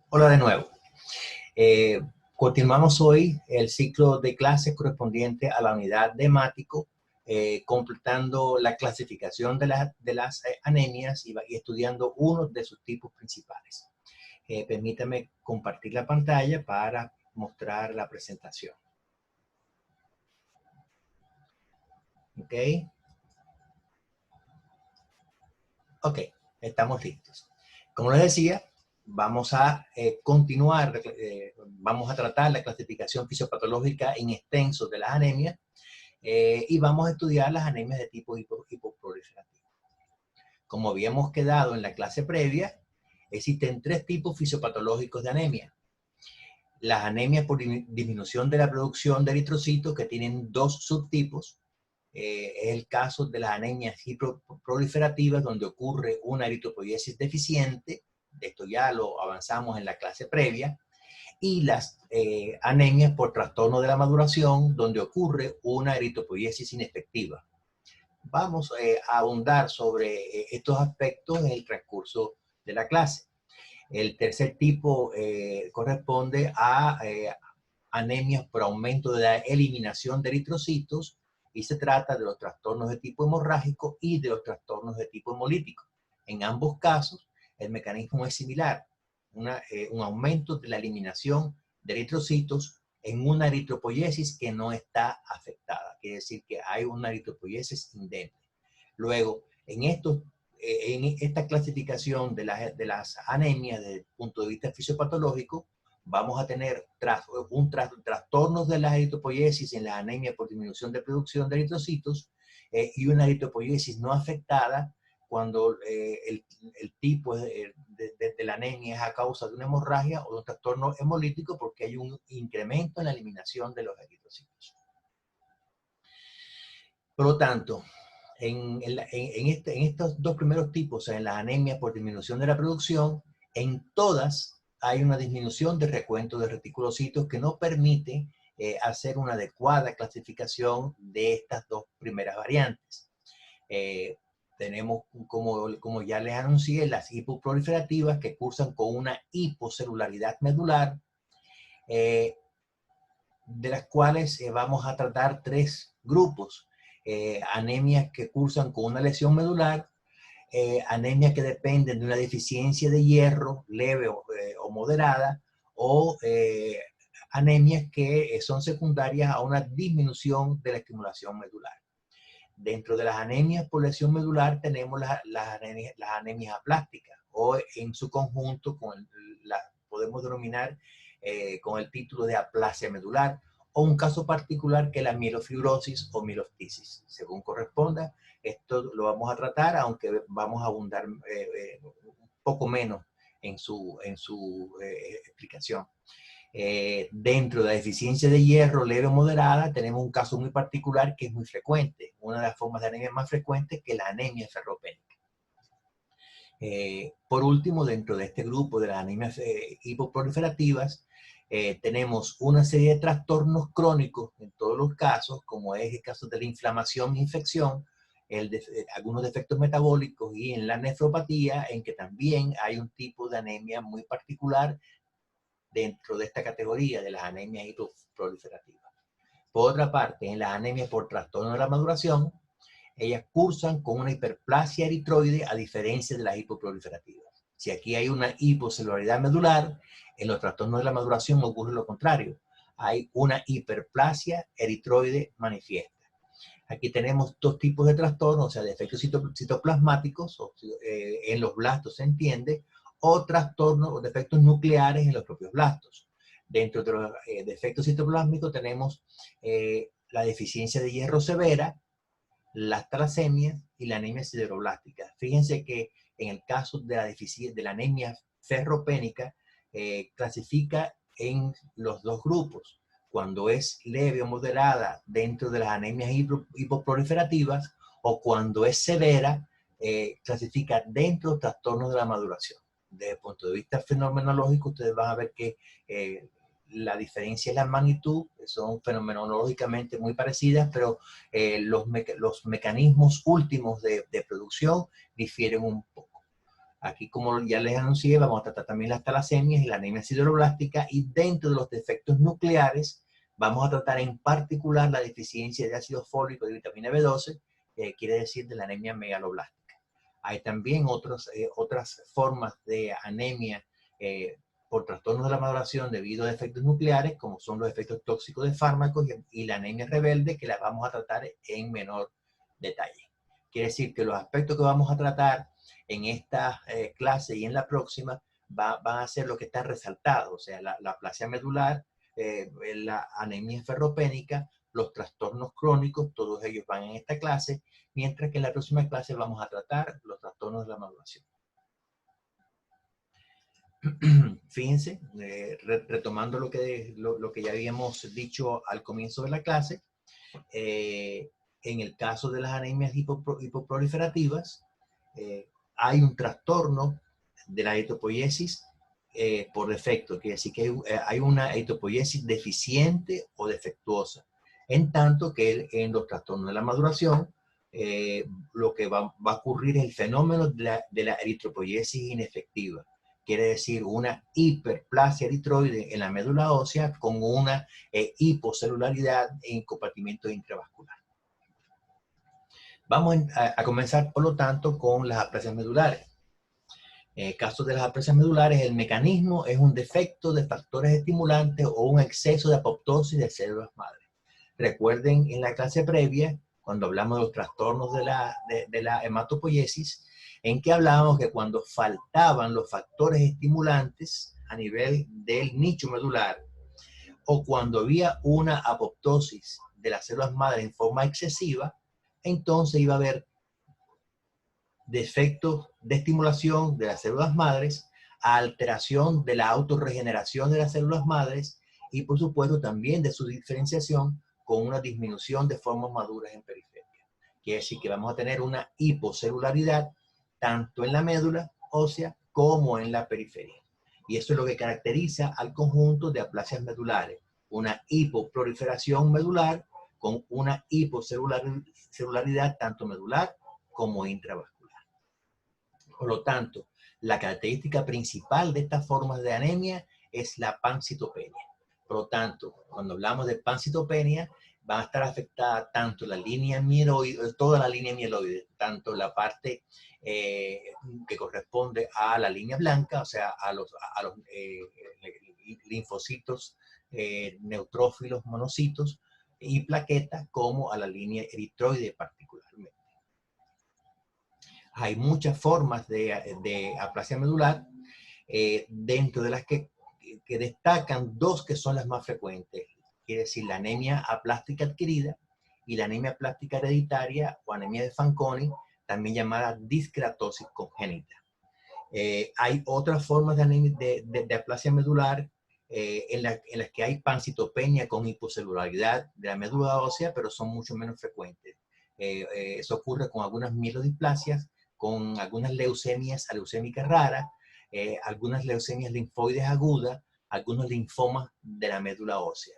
Hola de nuevo. Eh, Continuamos hoy el ciclo de clases correspondiente a la unidad de hemático, completando la clasificación de las anemias y estudiando uno de sus tipos principales. Permítame compartir la pantalla para mostrar la presentación. ¿Ok? Ok, estamos listos. Como les decía, vamos a continuar, vamos a tratar la clasificación fisiopatológica en extenso de las anemias y vamos a estudiar las anemias de tipo hipoproliferativo. Como habíamos quedado en la clase previa, existen tres tipos fisiopatológicos de anemia. Las anemias por disminución de la producción de eritrocitos, que tienen dos subtipos. Es el caso de las anemias hipoproliferativas, donde ocurre una eritropoiesis deficiente. De esto ya lo avanzamos en la clase previa. Y las anemias por trastorno de la maduración, donde ocurre una eritropoiesis inefectiva. Vamos a ahondar sobre estos aspectos en el transcurso de la clase. El tercer tipo corresponde a anemias por aumento de la eliminación de eritrocitos, y se trata de los trastornos de tipo hemorrágico y de los trastornos de tipo hemolítico. En ambos casos, el mecanismo es similar, un aumento de la eliminación de eritrocitos en una eritropoiesis que no está afectada. Quiere decir que hay una eritropoiesis indemne. Luego, en esta clasificación de las anemias desde el punto de vista fisiopatológico, vamos a tener trastornos de la eritropoiesis en la anemia por disminución de producción de eritrocitos y una eritropoiesis no afectada cuando el tipo de la anemia es a causa de una hemorragia o de un trastorno hemolítico, porque hay un incremento en la eliminación de los eritrocitos. Por lo tanto, en estos dos primeros tipos, en la anemia por disminución de la producción, en todas hay una disminución de recuento de reticulocitos que no permite hacer una adecuada clasificación de estas dos primeras variantes. Tenemos, como ya les anuncié, las hipoproliferativas, que cursan con una hipocelularidad medular, de las cuales vamos a tratar tres grupos. Anemias que cursan con una lesión medular, anemias que dependen de una deficiencia de hierro leve o moderada, o anemias que son secundarias a una disminución de la estimulación medular. Dentro de las anemias por lesión medular tenemos las anemias aplásticas, o en su conjunto podemos denominar con el título de aplasia medular, o un caso particular que es la mielofibrosis o mielostisis. Según corresponda, esto lo vamos a tratar, aunque vamos a abundar un poco menos en su explicación. Dentro de la deficiencia de hierro leve o moderada tenemos un caso muy particular que es muy frecuente, una de las formas de anemia más frecuentes, que es la anemia ferropénica. Por último, dentro de este grupo de las anemias hipoproliferativas, tenemos una serie de trastornos crónicos en todos los casos, como es el caso de la inflamación e infección, algunos defectos metabólicos, y en la nefropatía, en que también hay un tipo de anemia muy particular dentro de esta categoría de las anemias hipoproliferativas. Por otra parte, en las anemias por trastorno de la maduración, ellas cursan con una hiperplasia eritroide, a diferencia de las hipoproliferativas. Si aquí hay una hipocelularidad medular, en los trastornos de la maduración ocurre lo contrario. Hay una hiperplasia eritroide manifiesta. Aquí tenemos dos tipos de trastornos, o sea, defectos citoplasmáticos, en los blastos se entiende, o trastornos o defectos nucleares en los propios blastos. Dentro de los defectos citoplásmicos tenemos la deficiencia de hierro severa, las talasemias y la anemia sideroblástica. Fíjense que en el caso de la anemia ferropénica, clasifica en los dos grupos. Cuando es leve o moderada dentro de las anemias hipoproliferativas, o cuando es severa, clasifica dentro de trastornos de la maduración. Desde el punto de vista fenomenológico, ustedes van a ver que la diferencia es la magnitud, son fenomenológicamente muy parecidas, pero los mecanismos últimos de producción difieren un poco. Aquí, como ya les anuncié, vamos a tratar también las talasemias y la anemia sideroblástica, y dentro de los defectos nucleares vamos a tratar en particular la deficiencia de ácido fólico y de vitamina B12, quiere decir de la anemia megaloblástica. Hay también otras formas de anemia por trastornos de la maduración debido a efectos nucleares, como son los efectos tóxicos de fármacos y la anemia rebelde, que la vamos a tratar en menor detalle. Quiere decir que los aspectos que vamos a tratar en esta clase y en la próxima van a ser lo que está resaltado, o sea, la aplasia medular, la anemia ferropénica, los trastornos crónicos, todos ellos van en esta clase, mientras que en la próxima clase vamos a tratar los trastornos de la maduración. Fíjense, retomando lo que ya habíamos dicho al comienzo de la clase, en el caso de las anemias hipoproliferativas, hay un trastorno de la eritropoiesis por defecto, quiere decir que hay una eritropoiesis deficiente o defectuosa, en tanto que en los trastornos de la maduración, lo que va a ocurrir es el fenómeno de la eritropoiesis inefectiva. Quiere decir una hiperplasia eritroide en la médula ósea con una hipocelularidad e incompatibilidad intravascular. Vamos a comenzar, por lo tanto, con las aplasias medulares. En el caso de las aplasias medulares, el mecanismo es un defecto de factores estimulantes o un exceso de apoptosis de células madre. Recuerden en la clase previa, cuando hablamos de los trastornos de la hematopoiesis, en que hablábamos que cuando faltaban los factores estimulantes a nivel del nicho medular, o cuando había una apoptosis de las células madre en forma excesiva, entonces iba a haber defectos de estimulación de las células madres, alteración de la autorregeneración de las células madres y, por supuesto, también de su diferenciación con una disminución de formas maduras en periferia. Quiere decir que vamos a tener una hipocelularidad tanto en la médula ósea como en la periferia. Y eso es lo que caracteriza al conjunto de aplasias medulares. Una hipoproliferación medular con una hipocelularidad tanto medular como intravascular. Por lo tanto, la característica principal de estas formas de anemia es la pancitopenia. Por lo tanto, cuando hablamos de pancitopenia, va a estar afectada tanto la línea mieloide, toda la línea mieloide, tanto la parte que corresponde a la línea blanca, o sea, a los linfocitos neutrófilos monocitos y plaquetas, como a la línea eritroide particularmente. Hay muchas formas de aplasia medular, dentro de las que destacan dos que son las más frecuentes. Quiere decir la anemia aplástica adquirida y la anemia aplástica hereditaria o anemia de Fanconi, también llamada discratosis congénita. Hay otras formas de aplasia medular en las que hay pancitopenia con hipocelularidad de la médula ósea, pero son mucho menos frecuentes. Eso ocurre con algunas mielodisplasias, con algunas leucemias aleucémicas raras, algunas leucemias linfoides agudas, algunos linfomas de la médula ósea.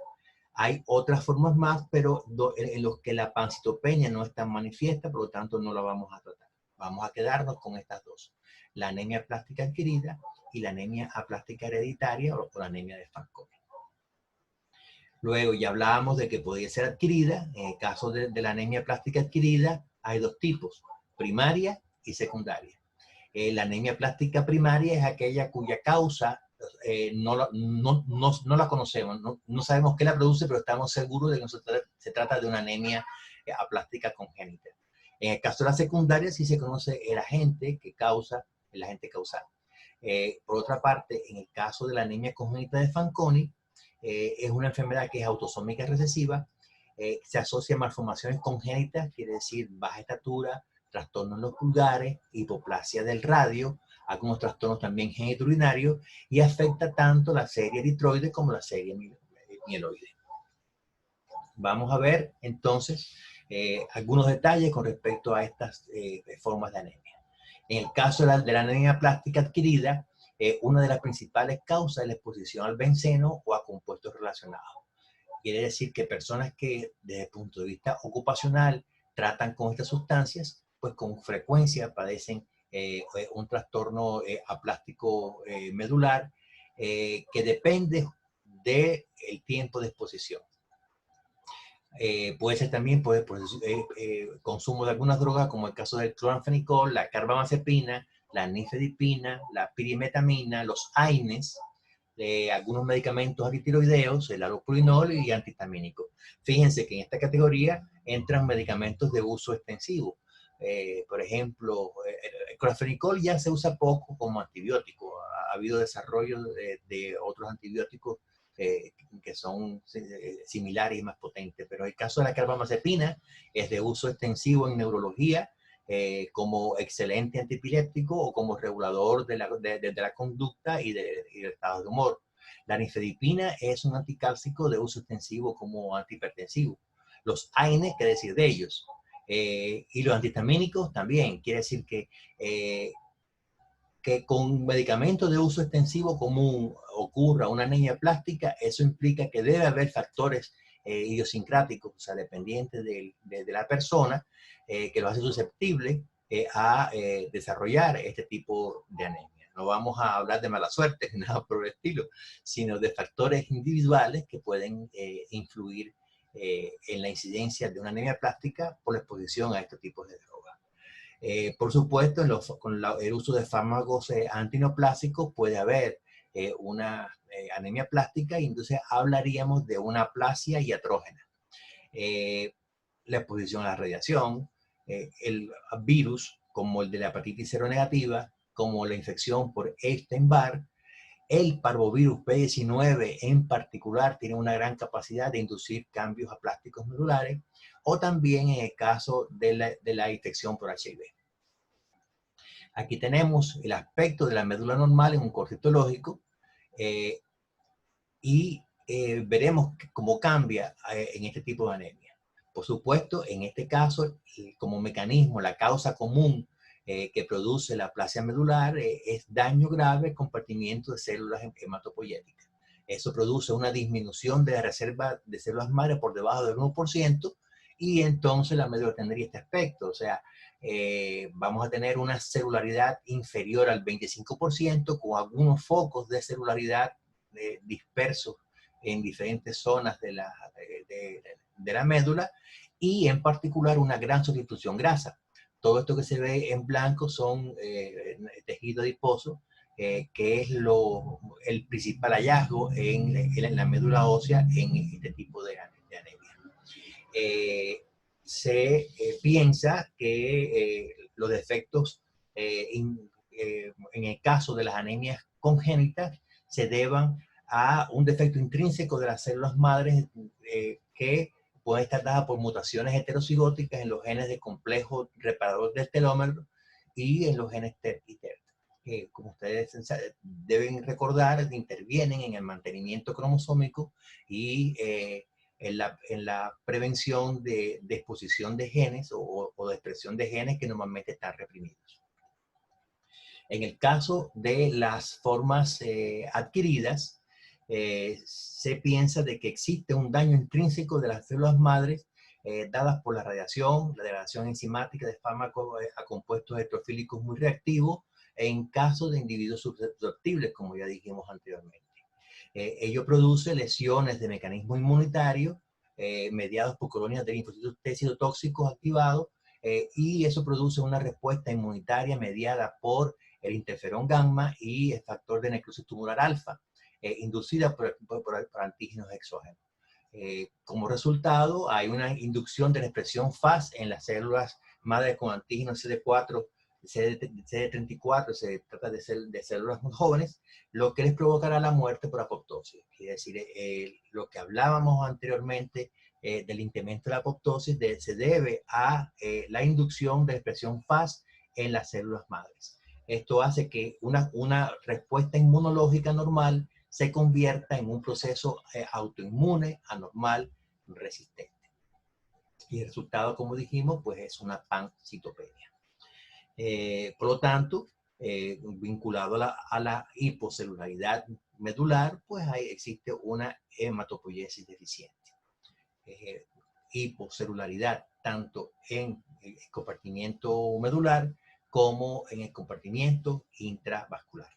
Hay otras formas más, pero en los que la pancitopenia no es tan manifiesta, por lo tanto no la vamos a tratar. Vamos a quedarnos con estas dos, la anemia aplástica adquirida y la anemia aplástica hereditaria o la anemia de Fanconi. Luego ya hablábamos de que podía ser adquirida. En el caso de la anemia aplástica adquirida hay dos tipos, primaria y secundaria. La anemia plástica primaria es aquella cuya causa no la conocemos, no sabemos qué la produce, pero estamos seguros de que se trata de una anemia aplástica congénita. En el caso de la secundaria sí se conoce el agente que causa, el agente causal. Por otra parte, en el caso de la anemia congénita de Fanconi, es una enfermedad que es autosómica recesiva, se asocia a malformaciones congénitas, quiere decir baja estatura, trastornos en los pulgares, hipoplasia del radio, algunos trastornos también genitourinarios, y afecta tanto la serie eritroide como la serie mieloide. Vamos a ver entonces algunos detalles con respecto a estas formas de anemia. En el caso de la anemia plástica adquirida, una de las principales causas es la exposición al benceno o a compuestos relacionados. Quiere decir que personas que desde el punto de vista ocupacional tratan con estas sustancias, pues con frecuencia padecen un trastorno aplástico medular que depende del tiempo de exposición. Puede ser también consumo de algunas drogas, como el caso del cloranfenicol, la carbamazepina, la nifedipina, la pirimetamina, los AINES, algunos medicamentos antitiroideos, el allopurinol y antihistamínicos. Fíjense que en esta categoría entran medicamentos de uso extensivo. Por ejemplo, el cloranfenicol ya se usa poco como antibiótico. Ha habido desarrollo de otros antibióticos que son similares y más potentes. Pero el caso de la carbamazepina es de uso extensivo en neurología, como excelente antiepiléptico o como regulador de la conducta y del estado de humor. La nifedipina es un anticálcico de uso extensivo como antihipertensivo. Los AINES, ¿qué decir de ellos? Y los antihistamínicos también, quiere decir que con medicamentos de uso extensivo común ocurra una anemia plástica, eso implica que debe haber factores idiosincráticos, o sea, dependientes de la persona, que lo hace susceptible a desarrollar este tipo de anemia. No vamos a hablar de mala suerte, nada por el estilo, sino de factores individuales que pueden influir en la incidencia de una anemia plástica por la exposición a estos tipos de drogas. Por supuesto, con el uso de fármacos antineoplásicos puede haber una anemia plástica, y entonces hablaríamos de una aplasia iatrógena. La exposición a la radiación, el virus, como el de la hepatitis seronegativa, como la infección por Epstein-Barr, el parvovirus P19 en particular tiene una gran capacidad de inducir cambios aplásticos medulares, o también en el caso de la infección por HIV. Aquí tenemos el aspecto de la médula normal en un corte histológico y veremos cómo cambia en este tipo de anemia. Por supuesto, en este caso, como mecanismo, la causa común que produce la aplasia medular es daño grave, compartimiento de células hematopoyéticas. Eso produce una disminución de la reserva de células madre por debajo del 1%, y entonces la médula tendría este aspecto, o sea, vamos a tener una celularidad inferior al 25%, con algunos focos de celularidad dispersos en diferentes zonas de la médula, y en particular una gran sustitución grasa. Todo esto que se ve en blanco son tejido adiposo, que es el principal hallazgo en la médula ósea en este tipo de anemia. Se piensa que los defectos en el caso de las anemias congénitas se deban a un defecto intrínseco de las células madres que puede estar dada por mutaciones heterocigóticas en los genes de complejo reparador del telómero y en los genes TER y TERT, que, como ustedes deben recordar, intervienen en el mantenimiento cromosómico y en la prevención de exposición de genes o de expresión de genes que normalmente están reprimidos. En el caso de las formas adquiridas, se piensa de que existe un daño intrínseco de las células madres dadas por la degradación enzimática de fármacos a compuestos electrofílicos muy reactivos en caso de individuos susceptibles, como ya dijimos anteriormente. Ello produce lesiones de mecanismo inmunitario mediados por colonias de linfocitos T citotóxicos activados, y eso produce una respuesta inmunitaria mediada por el interferón gamma y el factor de necrosis tumoral alfa, inducida por antígenos exógenos. Como resultado, hay una inducción de la expresión FAS en las células madres con antígenos CD4, CD34, se trata de células muy jóvenes, lo que les provocará la muerte por apoptosis. Quiere decir, lo que hablábamos anteriormente del incremento de la apoptosis se debe a la inducción de la expresión FAS en las células madres. Esto hace que una respuesta inmunológica normal se convierta en un proceso autoinmune, anormal, resistente. Y el resultado, como dijimos, pues es una pancitopenia. Por lo tanto, vinculado a la hipocelularidad medular, pues ahí existe una hematopoiesis deficiente. Hipocelularidad tanto en el compartimiento medular como en el compartimiento intravascular.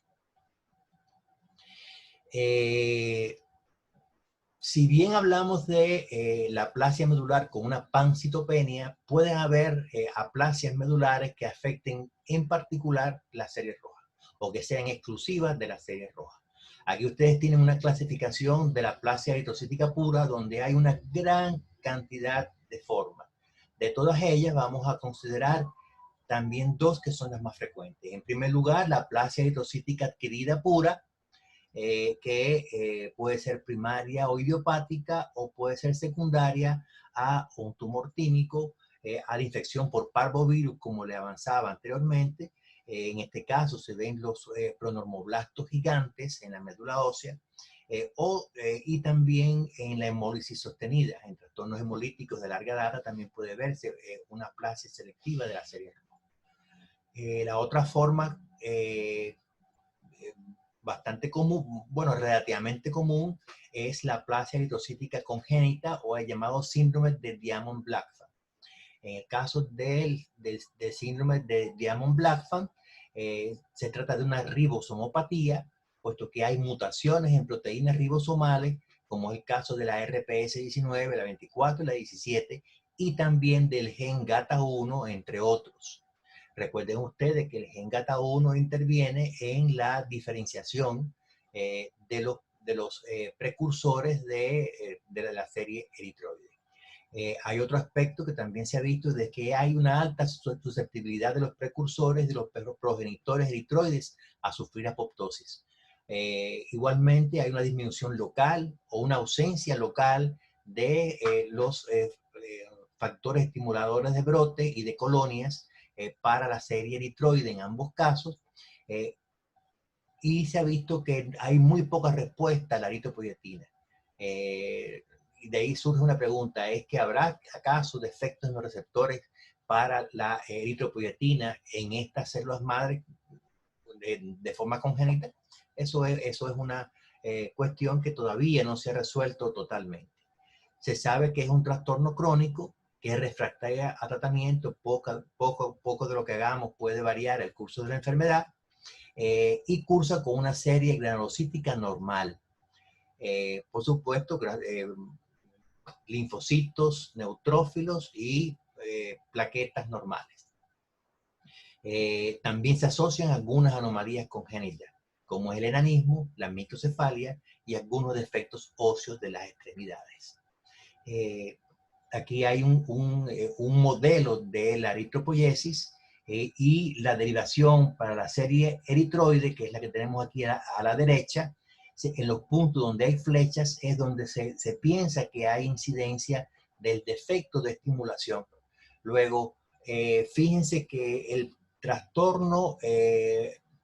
Si bien hablamos de la aplasia medular con una pancitopenia, pueden haber aplasias medulares que afecten en particular la serie roja o que sean exclusivas de la serie roja. Aquí ustedes tienen una clasificación de la aplasia eritrocítica pura donde hay una gran cantidad de formas. De todas ellas vamos a considerar también dos que son las más frecuentes. En primer lugar, la aplasia eritrocítica adquirida pura, que puede ser primaria o idiopática o puede ser secundaria a un tumor tímico, a la infección por parvovirus, como le avanzaba anteriormente. En este caso se ven los pronormoblastos gigantes en la médula ósea, y también en la hemólisis sostenida. En trastornos hemolíticos de larga data también puede verse una aplasia selectiva de la serie roja. La otra forma bastante común, bueno, relativamente común, es la aplasia eritrocítica congénita o el llamado síndrome de Diamond-Blackfan. En el caso del síndrome de Diamond-Blackfan, se trata de una ribosomopatía, puesto que hay mutaciones en proteínas ribosomales, como es el caso de la RPS19, la 24 y la 17, y también del gen GATA1, entre otros. Recuerden ustedes que el gen GATA1 interviene en la diferenciación de los precursores de la serie eritroide. Hay otro aspecto que también se ha visto, de que hay una alta susceptibilidad de los precursores de los progenitores eritroides a sufrir apoptosis. Igualmente hay una disminución local o una ausencia local de los factores estimuladores de brote y de colonias para la serie eritroide en ambos casos, y se ha visto que hay muy poca respuesta a la eritropoyetina. Y de ahí surge una pregunta, ¿es que habrá acaso defectos en los receptores para la eritropoyetina en estas células madre de forma congénita? Eso es una cuestión que todavía no se ha resuelto totalmente. Se sabe que es un trastorno crónico, que es refractaria a tratamiento, poco de lo que hagamos puede variar el curso de la enfermedad, y cursa con una serie granulocítica normal. Por supuesto, linfocitos, neutrófilos y plaquetas normales. También se asocian algunas anomalías congénitas, como el enanismo, la microcefalia y algunos defectos óseos de las extremidades. Aquí hay un modelo de la eritropoiesis y la derivación para la serie eritroide, que es la que tenemos aquí a la derecha. En los puntos donde hay flechas es donde se piensa que hay incidencia del defecto de estimulación. Luego, fíjense que el trastorno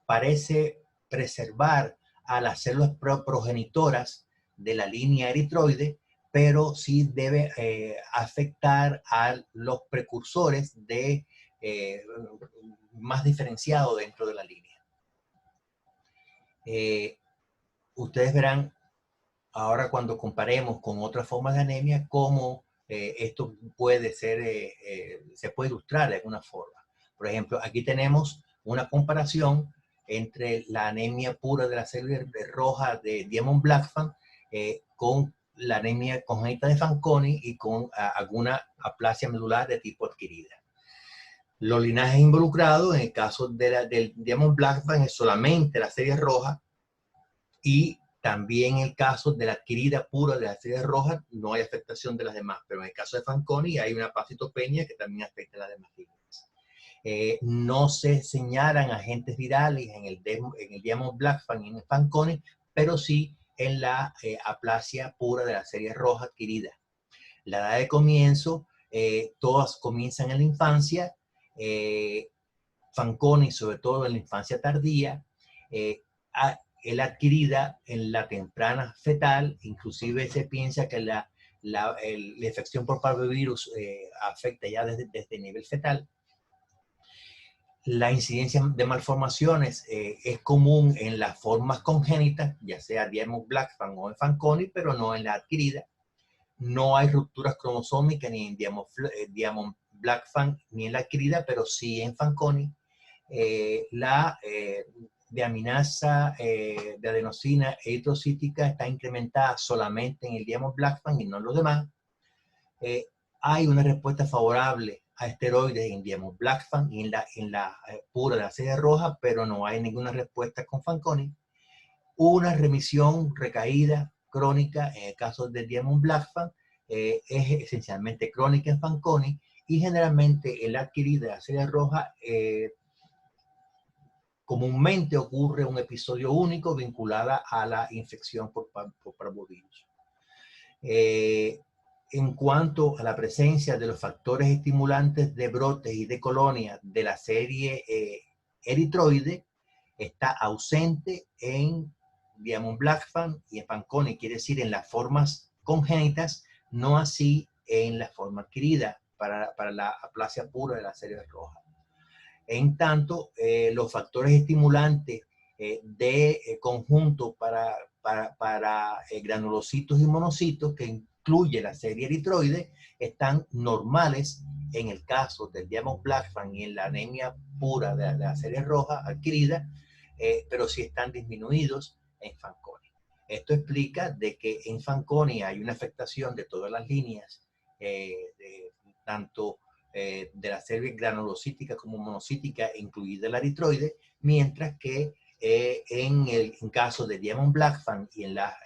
parece preservar a las células progenitoras de la línea eritroide, pero sí debe afectar a los precursores más diferenciados dentro de la línea. Ustedes verán ahora, cuando comparemos con otras formas de anemia, cómo esto puede ser, se puede ilustrar de alguna forma. Por ejemplo, aquí tenemos una comparación entre la anemia pura de la célula roja de Diamond-Blackfan con la anemia congénita de Fanconi y con alguna aplasia medular de tipo adquirida. Los linajes involucrados, en el caso del Diamond-Blackfan, es solamente la serie roja, y también en el caso de la adquirida pura de la serie roja no hay afectación de las demás, pero en el caso de Fanconi hay una pancitopenia que también afecta a las demás líneas. No se señalan agentes virales en el Diamond-Blackfan y en el Fanconi, pero sí en la aplasia pura de la serie roja adquirida. La edad de comienzo, todas comienzan en la infancia, Fanconi sobre todo en la infancia tardía, la adquirida en la temprana fetal. Inclusive se piensa que la infección por parvovirus afecta ya desde el nivel fetal. La incidencia de malformaciones es común en las formas congénitas, ya sea Diamond-Blackfan o en Fanconi, pero no en la adquirida. No hay rupturas cromosómicas ni en Diamond-Blackfan ni en la adquirida, pero sí en Fanconi. la deaminasa de adenosina eritrocítica está incrementada solamente en el Diamond-Blackfan y no en los demás. Hay una respuesta favorable a esteroides en Diamond-Blackfan y en la pura de la serie roja, pero no hay ninguna respuesta con Fanconi. Una remisión recaída crónica en el caso del Diamond-Blackfan es esencialmente crónica en Fanconi, y generalmente en la adquirida de la serie roja comúnmente ocurre un episodio único vinculado a la infección por parvovirus. En cuanto a la presencia de los factores estimulantes de brotes y de colonias de la serie eritroide, está ausente en Diamond-Blackfan y en Fanconi, quiere decir en las formas congénitas, no así en la forma adquirida para la aplasia pura de la serie roja. En tanto, los factores estimulantes de conjunto para granulocitos y monocitos, que incluye la serie eritroide, están normales en el caso del Diamond-Blackfan y en la anemia pura de la serie roja adquirida, pero sí están disminuidos en Fanconi. Esto explica de que en Fanconi hay una afectación de todas las líneas, tanto de la serie granulocítica como monocítica, incluida la eritroide, mientras que en caso de Diamond-Blackfan y en la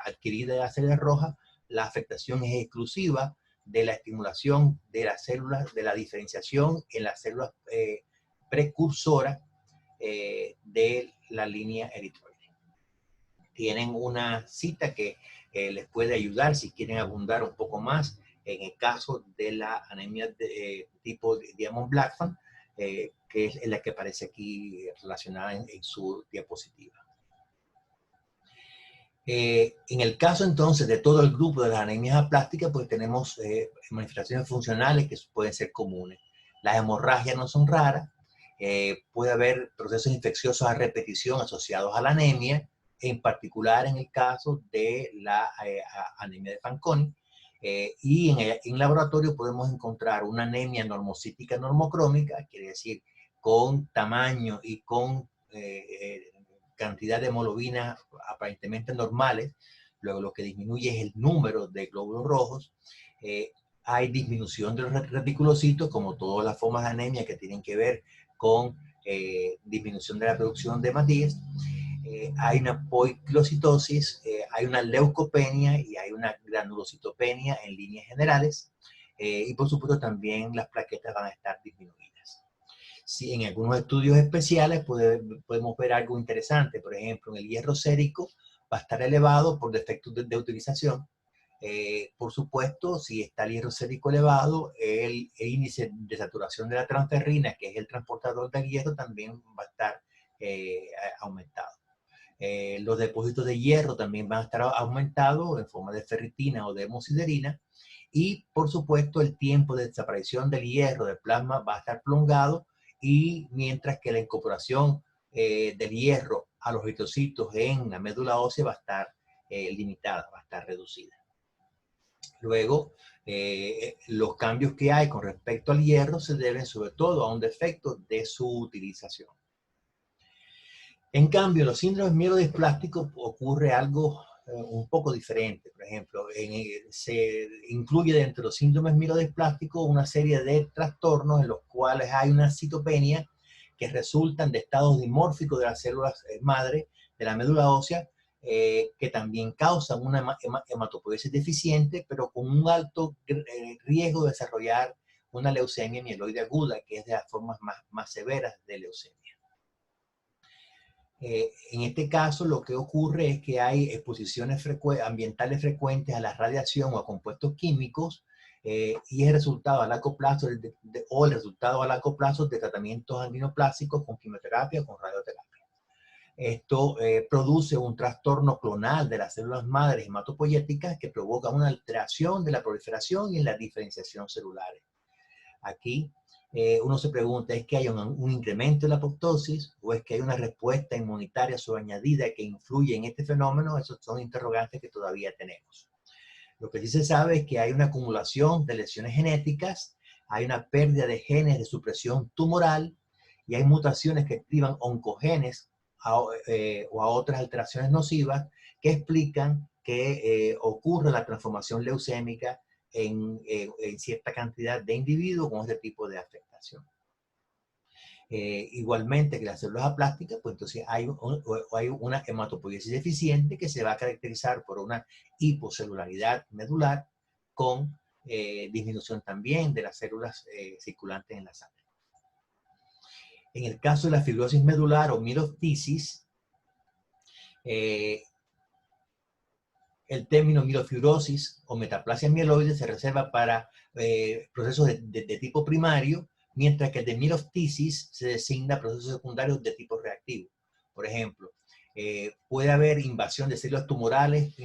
adquirida de la serie roja, la afectación es exclusiva de la estimulación de las células, de la diferenciación en las células precursoras de la línea eritroide. Tienen una cita que les puede ayudar si quieren abundar un poco más en el caso de la anemia de tipo Diamond-Blackfan, que es la que aparece aquí relacionada en su diapositiva. En el caso entonces de todo el grupo de las anemias aplásticas, pues tenemos manifestaciones funcionales que pueden ser comunes. Las hemorragias no son raras, puede haber procesos infecciosos a repetición asociados a la anemia, en particular en el caso de la anemia de Fanconi. Y en laboratorio podemos encontrar una anemia normocítica normocrómica, quiere decir con tamaño y con cantidad de hemoglobina aparentemente normales. Luego lo que disminuye es el número de glóbulos rojos. Hay disminución de los reticulocitos, como todas las formas de anemia que tienen que ver con disminución de la producción de hematíes. Hay una poiquilocitosis, hay una leucopenia y hay una granulocitopenia en líneas generales, y por supuesto también las plaquetas van a estar disminuidas. Sí, en algunos estudios especiales podemos ver algo interesante. Por ejemplo, en el hierro sérico va a estar elevado por defectos de utilización. Por supuesto, si está el hierro sérico elevado, el índice de saturación de la transferrina, que es el transportador del hierro, también va a estar aumentado. Los depósitos de hierro también van a estar aumentados en forma de ferritina o de hemosiderina. Y, por supuesto, el tiempo de desaparición del hierro del plasma va a estar prolongado, y mientras que la incorporación del hierro a los eritrocitos en la médula ósea va a estar limitada, va a estar reducida. Luego, los cambios que hay con respecto al hierro se deben sobre todo a un defecto de su utilización. En cambio, en los síndromes mielodisplásticos ocurre algo un poco diferente. Por ejemplo, se incluye dentro de los síndromes mielodisplásticos una serie de trastornos en los cuales hay una citopenia que resultan de estados dimórficos de las células madre de la médula ósea, que también causan una hematopoiesis deficiente, pero con un alto riesgo de desarrollar una leucemia mieloide aguda, que es de las formas más severas de leucemia. En este caso, lo que ocurre es que hay exposiciones ambientales frecuentes a la radiación o a compuestos químicos, y es el resultado a largo plazo el resultado a largo plazo de tratamientos anginoplásticos con quimioterapia o con radioterapia. Esto produce un trastorno clonal de las células madres hematopoyéticas que provoca una alteración de la proliferación y en la diferenciación celulares. Aquí uno se pregunta, ¿es que hay un incremento de la apoptosis o es que hay una respuesta inmunitaria sobreañadida que influye en este fenómeno? Esos son interrogantes que todavía tenemos. Lo que sí se sabe es que hay una acumulación de lesiones genéticas, hay una pérdida de genes de supresión tumoral y hay mutaciones que activan oncogenes o a otras alteraciones nocivas que explican que ocurre la transformación leucémica en cierta cantidad de individuos con este tipo de afectación. Igualmente que las células aplásticas, pues entonces hay una hematopoiesis deficiente que se va a caracterizar por una hipocelularidad medular con disminución también de las células circulantes en la sangre. En el caso de la fibrosis medular o mielostisis, el término mielofibrosis o metaplasia mieloide se reserva para procesos de tipo primario, mientras que el de mielostisis se designa procesos secundarios de tipo reactivo. Por ejemplo, puede haber invasión de células tumorales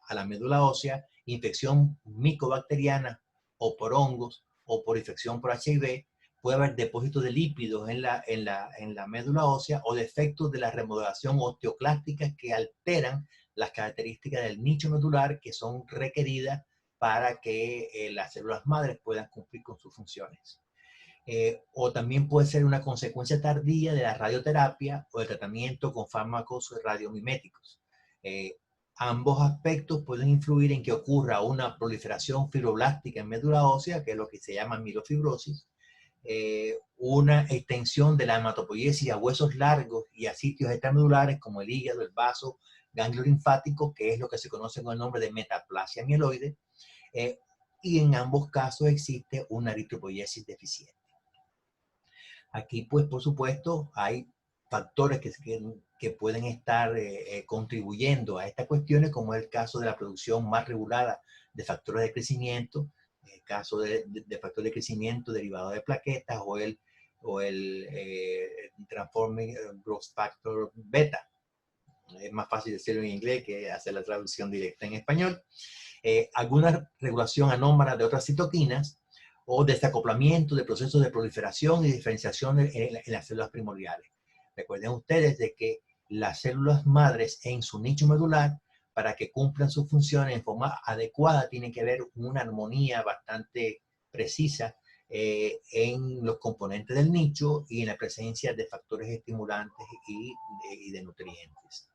a la médula ósea, infección micobacteriana o por hongos o por infección por HIV, puede haber depósitos de lípidos en la médula ósea o defectos de la remodelación osteoclástica que alteran las características del nicho medular que son requeridas para que las células madres puedan cumplir con sus funciones. O también puede ser una consecuencia tardía de la radioterapia o de tratamiento con fármacos radiomiméticos. Ambos aspectos pueden influir en que ocurra una proliferación fibroblástica en médula ósea, que es lo que se llama mielofibrosis, una extensión de la hematopoiesis a huesos largos y a sitios extramedulares como el hígado, el vaso, ganglio linfático, que es lo que se conoce con el nombre de metaplasia mieloide, y en ambos casos existe una eritropoiesis deficiente. Aquí, pues, por supuesto, hay factores que pueden estar contribuyendo a estas cuestiones, como es el caso de la producción más regulada de factores de crecimiento, el caso de factores de crecimiento derivados de plaquetas o el Transforming Growth Factor Beta. Es más fácil decirlo en inglés que hacer la traducción directa en español. Alguna regulación anómala de otras citoquinas o desacoplamiento de procesos de proliferación y diferenciación en las células primordiales. Recuerden ustedes de que las células madres en su nicho medular, para que cumplan sus funciones en forma adecuada, tienen que haber una armonía bastante precisa en los componentes del nicho y en la presencia de factores estimulantes y de nutrientes.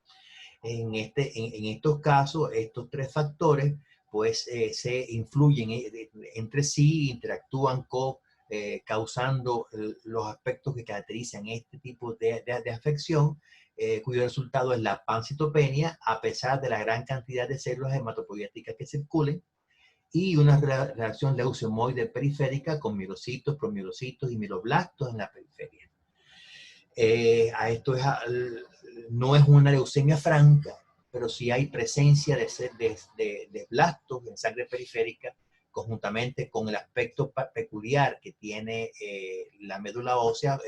En estos casos, estos tres factores pues se influyen entre sí, interactúan causando los aspectos que caracterizan este tipo de afección, cuyo resultado es la pancitopenia, a pesar de la gran cantidad de células hematopoietíticas que circulen, y una reacción leucemoide periférica con mielocitos, promielocitos y mieloblastos en la periferia. No es una leucemia franca, pero sí hay presencia de blastos en sangre periférica, conjuntamente con el aspecto peculiar que tiene la médula ósea,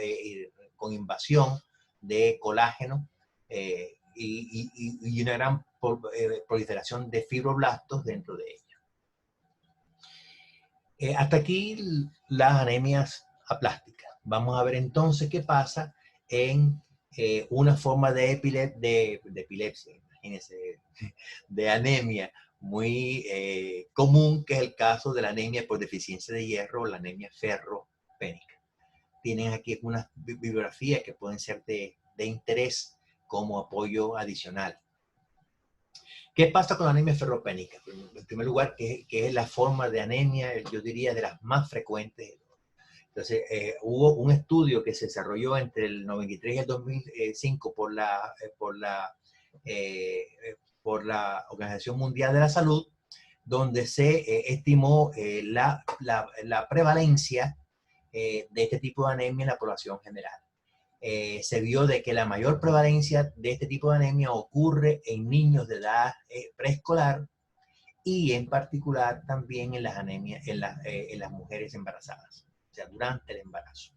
con invasión de colágeno y una gran proliferación de fibroblastos dentro de ella. Hasta aquí las anemias aplásticas. Vamos a ver entonces qué pasa en una forma de epilepsia, imagínense, de anemia muy común, que es el caso de la anemia por deficiencia de hierro o la anemia ferropénica. Tienen aquí unas bibliografías que pueden ser de interés como apoyo adicional. ¿Qué pasa con la anemia ferropénica? En primer lugar, que es la forma de anemia, yo diría, de las más frecuentes. Entonces, hubo un estudio que se desarrolló entre el 93 y el 2005 por la Organización Mundial de la Salud, donde se estimó la prevalencia de este tipo de anemia en la población general. Se vio de que la mayor prevalencia de este tipo de anemia ocurre en niños de edad preescolar y en particular también en las anemias, en las mujeres embarazadas, o sea, durante el embarazo.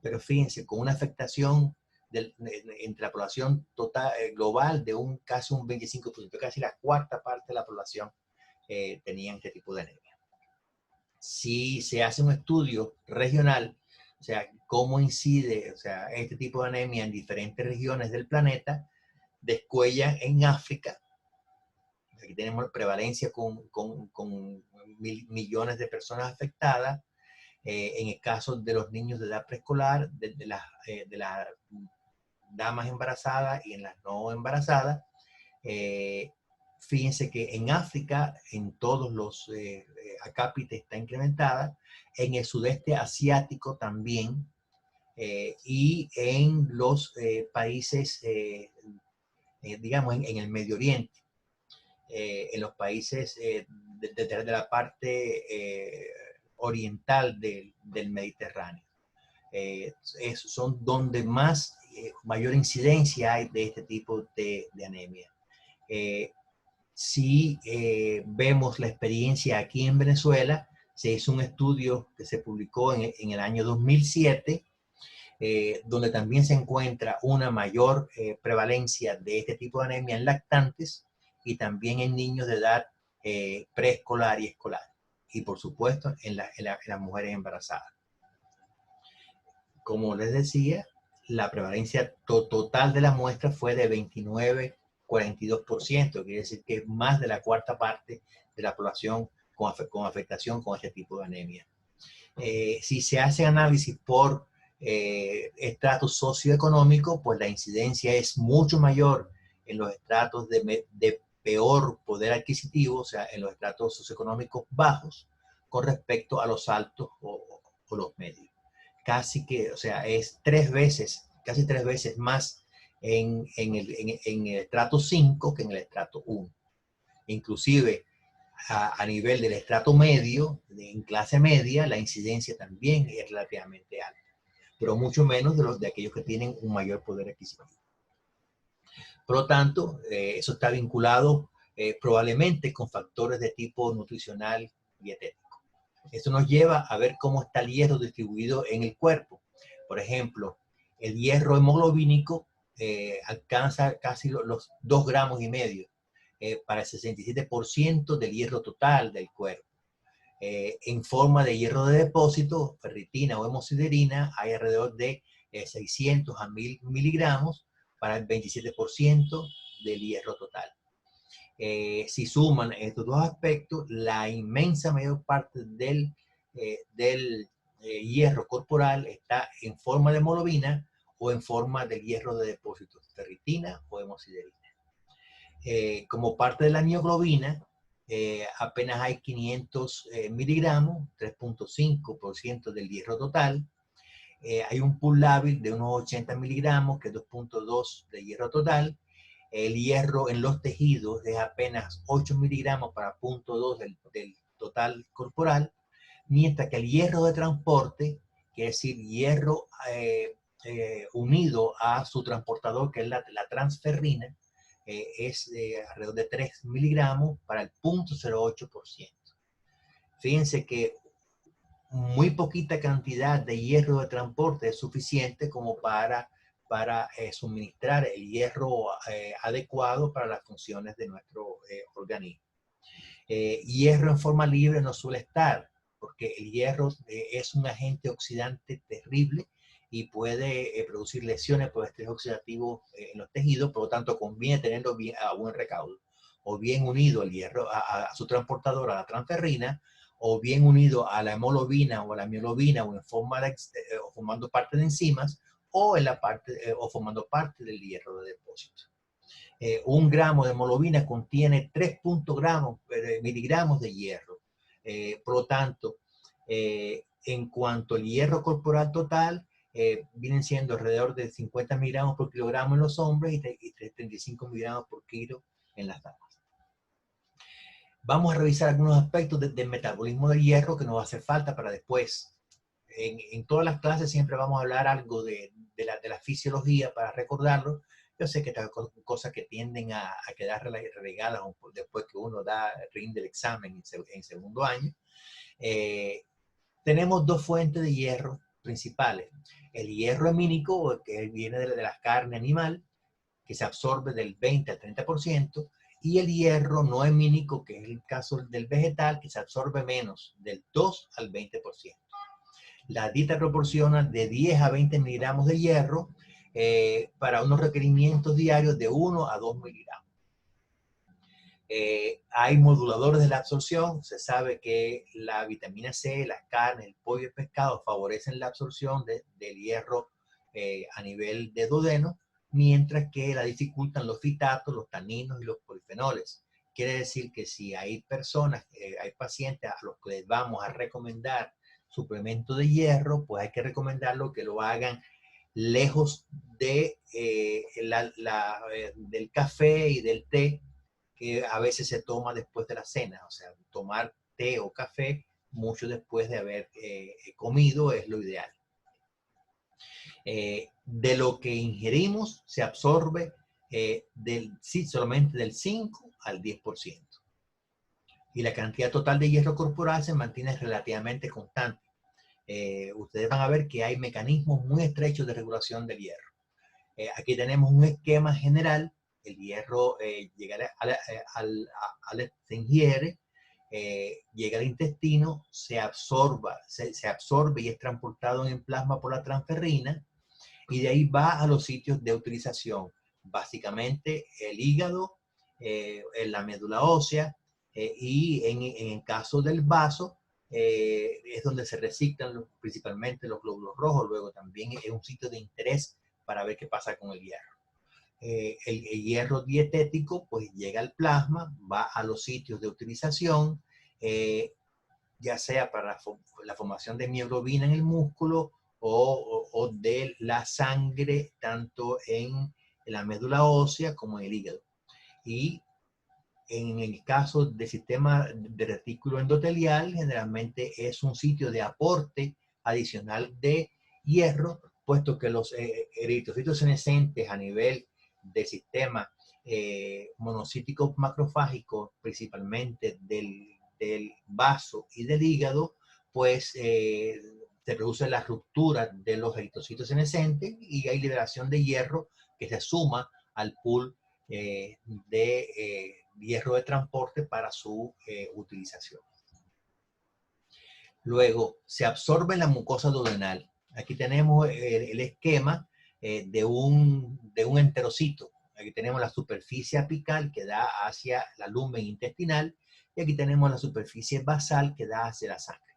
Pero fíjense, con una afectación entre la población total, global de casi un 25%, casi la cuarta parte de la población tenían este tipo de anemia. Si se hace un estudio regional, o sea, cómo incide, o sea, este tipo de anemia en diferentes regiones del planeta, descuellan en África. Aquí tenemos prevalencia con millones de personas afectadas. En el caso de los niños de edad preescolar, de las damas embarazadas y en las no embarazadas, fíjense que en África, en todos los acápites está incrementada, en el sudeste asiático también, y en los países, digamos, en el Medio Oriente, en los países de la parte oriental del Mediterráneo. Son donde más mayor incidencia hay de este tipo de anemia. Si vemos la experiencia aquí en Venezuela, se hizo un estudio que se publicó en el año 2007, donde también se encuentra una mayor prevalencia de este tipo de anemia en lactantes y también en niños de edad preescolar y escolar. Y por supuesto en las mujeres embarazadas. Como les decía, la prevalencia total de la muestra fue de 29,42%, quiere decir que es más de la cuarta parte de la población con afectación con este tipo de anemia. Si se hace análisis por estratos socioeconómicos, pues la incidencia es mucho mayor en los estratos de peor poder adquisitivo, o sea, en los estratos socioeconómicos bajos, con respecto a los altos o los medios. Casi que, o sea, es casi tres veces más en el estrato 5 que en el estrato 1. Inclusive, a nivel del estrato medio, en clase media, la incidencia también es relativamente alta, pero mucho menos de aquellos que tienen un mayor poder adquisitivo. Por lo tanto, eso está vinculado probablemente con factores de tipo nutricional dietético. Esto nos lleva a ver cómo está el hierro distribuido en el cuerpo. Por ejemplo, el hierro hemoglobínico alcanza casi los 2,5 gramos para el 67% del hierro total del cuerpo. En forma de hierro de depósito, ferritina o hemosiderina, hay alrededor de 600 a 1000 miligramos para el 27% del hierro total. Si suman estos dos aspectos, la inmensa mayor parte del hierro corporal está en forma de hemoglobina o en forma del hierro de depósito, ferritina o hemosiderina. Como parte de la mioglobina, apenas hay 500 miligramos, 3,5% del hierro total. Hay un pool lábil de unos 80 miligramos, que es 2,2 de hierro total. El hierro en los tejidos es apenas 8 miligramos para 0,2 del total corporal, mientras que el hierro de transporte, que es decir, hierro unido a su transportador, que es la transferrina, es alrededor de 3 miligramos para el 0,08%. Fíjense que muy poquita cantidad de hierro de transporte es suficiente como para suministrar el hierro adecuado para las funciones de nuestro organismo. Hierro en forma libre no suele estar, porque el hierro es un agente oxidante terrible y puede producir lesiones por estrés oxidativo en los tejidos, por lo tanto conviene tenerlo bien, a buen recaudo, o bien unido el hierro a su transportador, a la transferrina, o bien unido a la hemoglobina o a la mioglobina, o en forma o formando parte de enzimas, o o formando parte del hierro de depósito. 1 gramo de hemoglobina contiene 3 miligramos de hierro. Por lo tanto, en cuanto al hierro corporal total, vienen siendo alrededor de 50 miligramos por kilogramo en los hombres y 35 miligramos por kilo en las damas. Vamos a revisar algunos aspectos del metabolismo del hierro que nos hace falta para después. En todas las clases siempre vamos a hablar algo de la fisiología para recordarlo. Yo sé que estas cosas que tienden a quedar regadas después que uno rinde el examen en segundo año. Tenemos dos fuentes de hierro principales. El hierro hemínico, que viene de la carne animal, que se absorbe del 20 al 30%, y el hierro no hemínico, que es el caso del vegetal, que se absorbe menos, del 2 al 20%. La dieta proporciona de 10 a 20 miligramos de hierro para unos requerimientos diarios de 1 a 2 miligramos. Hay moduladores de la absorción. Se sabe que la vitamina C, las carnes, el pollo y el pescado favorecen la absorción del hierro a nivel de duodeno, mientras que la dificultan los fitatos, los taninos y los polifenoles. Quiere decir que si hay personas, hay pacientes a los que les vamos a recomendar suplemento de hierro, pues hay que recomendarlo que lo hagan lejos de, del café y del té, que a veces se toma después de la cena. O sea, tomar té o café mucho después de haber comido es lo ideal. De lo que ingerimos se absorbe solamente del 5 al 10%. Y la cantidad total de hierro corporal se mantiene relativamente constante. Ustedes van a ver que hay mecanismos muy estrechos de regulación del hierro. Aquí tenemos un esquema general. El hierro se ingiere, llega al intestino, se absorbe y es transportado en el plasma por la transferrina, y de ahí va a los sitios de utilización, básicamente el hígado, en la médula ósea, y en el caso del vaso, es donde se reciclan principalmente los glóbulos rojos. Luego también es un sitio de interés para ver qué pasa con el hierro. El hierro dietético pues llega al plasma, va a los sitios de utilización, ya sea para la formación de mioglobina en el músculo o de la sangre, tanto en la médula ósea como en el hígado. Y en el caso del sistema de retículo endotelial, generalmente es un sitio de aporte adicional de hierro, puesto que los eritrocitos senescentes a nivel del sistema monocítico macrofágico, principalmente del vaso y del hígado, pues se produce la ruptura de los eritrocitos senescentes y hay liberación de hierro que se suma al pool de hierro de transporte para su utilización. Luego, se absorbe en la mucosa duodenal. Aquí tenemos el esquema de un enterocito. Aquí tenemos la superficie apical que da hacia la lumen intestinal, y aquí tenemos la superficie basal que da hacia la sangre.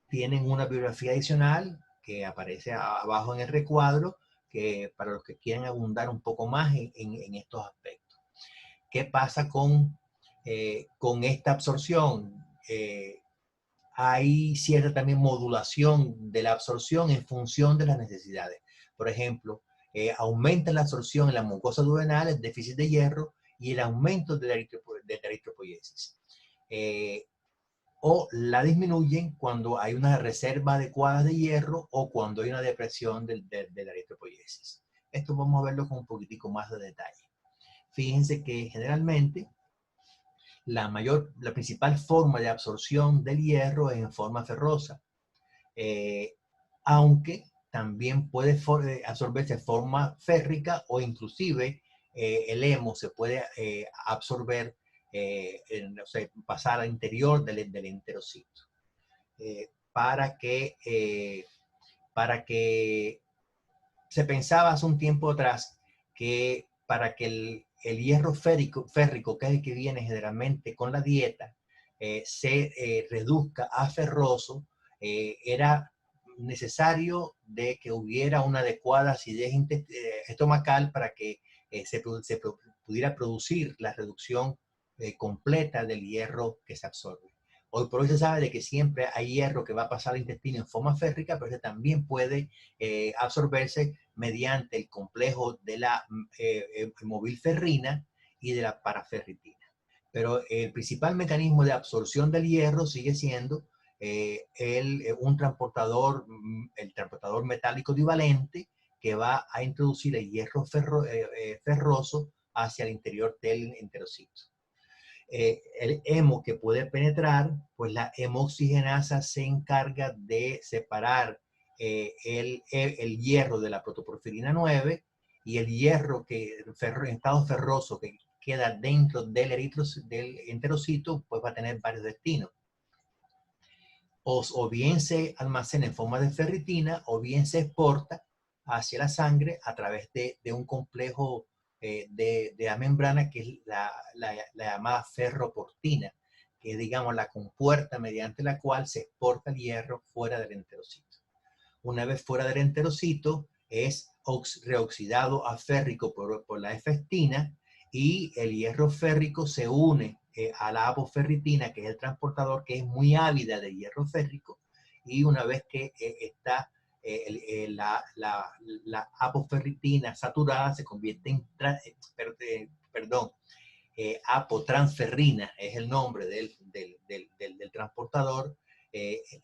Tienen una bibliografía adicional que aparece abajo en el recuadro, que para los que quieran abundar un poco más en estos aspectos. ¿Qué pasa con esta absorción? Hay cierta también modulación de la absorción en función de las necesidades. Por ejemplo, aumenta la absorción en la mucosa duodenal, el déficit de hierro y el aumento de la eritropoiesis. O la disminuyen cuando hay una reserva adecuada de hierro o cuando hay una depresión de la eritropoiesis. Esto vamos a verlo con un poquitico más de detalle. Fíjense que generalmente la principal forma de absorción del hierro es en forma ferrosa, aunque también puede absorberse en forma férrica, o inclusive el hemo se puede absorber, o sea, pasar al interior del enterocito. Para que se pensaba hace un tiempo atrás que para que el hierro férrico, que es el que viene generalmente con la dieta, se reduzca a ferroso, era necesario de que hubiera una adecuada acidez estomacal para que se pudiera producir la reducción completa del hierro que se absorbe. Hoy por hoy se sabe de que siempre hay hierro que va a pasar al intestino en forma férrica, pero ese también puede absorberse mediante el complejo de la hemobilferrina y de la paraferritina. Pero el principal mecanismo de absorción del hierro sigue siendo el transportador metálico divalente, que va a introducir el hierro ferroso hacia el interior del enterocito. El hemo que puede penetrar, pues la hemoxigenasa se encarga de separar el hierro de la protoporfirina 9, y el hierro en estado ferroso que queda dentro del enterocito, pues va a tener varios destinos. O bien se almacena en forma de ferritina, o bien se exporta hacia la sangre a través de un complejo de la membrana, que es la llamada ferroportina, que es, digamos, la compuerta mediante la cual se exporta el hierro fuera del enterocito. Una vez fuera del enterocito, es reoxidado a férrico por la efectina, y el hierro férrico se une a la apoferritina, que es el transportador, que es muy ávida de hierro férrico, y una vez que está la apoferritina saturada, se convierte en, apotransferrina, es el nombre del transportador.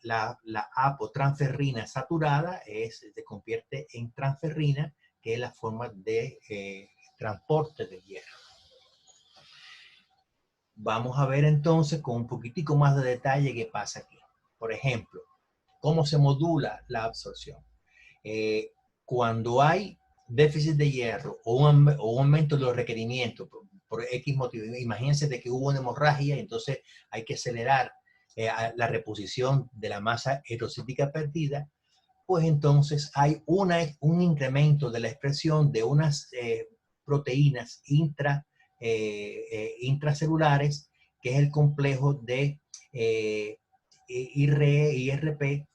La apotransferrina saturada se convierte en transferrina, que es la forma de transporte del hierro. Vamos a ver entonces con un poquitico más de detalle qué pasa aquí. Por ejemplo, cómo se modula la absorción. Cuando hay déficit de hierro o un aumento de los requerimientos por X motivo, imagínense de que hubo una hemorragia, entonces hay que acelerar la reposición de la masa eritrocítica perdida, pues entonces hay un incremento de la expresión de unas proteínas intracelulares, que es el complejo de IRE y IRP,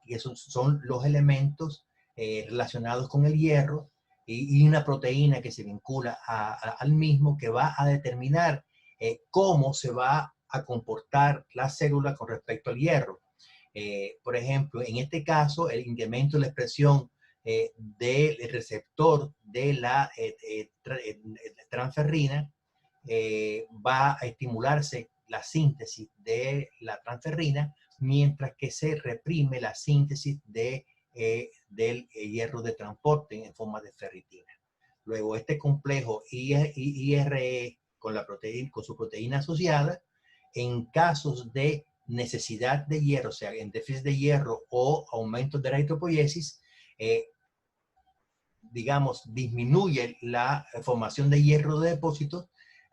y esos son los elementos relacionados con el hierro, y una proteína que se vincula al mismo, que va a determinar cómo se va a comportar la célula con respecto al hierro. Por ejemplo, en este caso, el incremento de la expresión del receptor de la transferrina va a estimularse la síntesis de la transferrina, mientras que se reprime la síntesis del hierro de transporte en forma de ferritina. Luego, este complejo IRE con su proteína asociada, en casos de necesidad de hierro, o sea, en déficit de hierro o aumento de la eritropoiesis, digamos, disminuye la formación de hierro de depósito,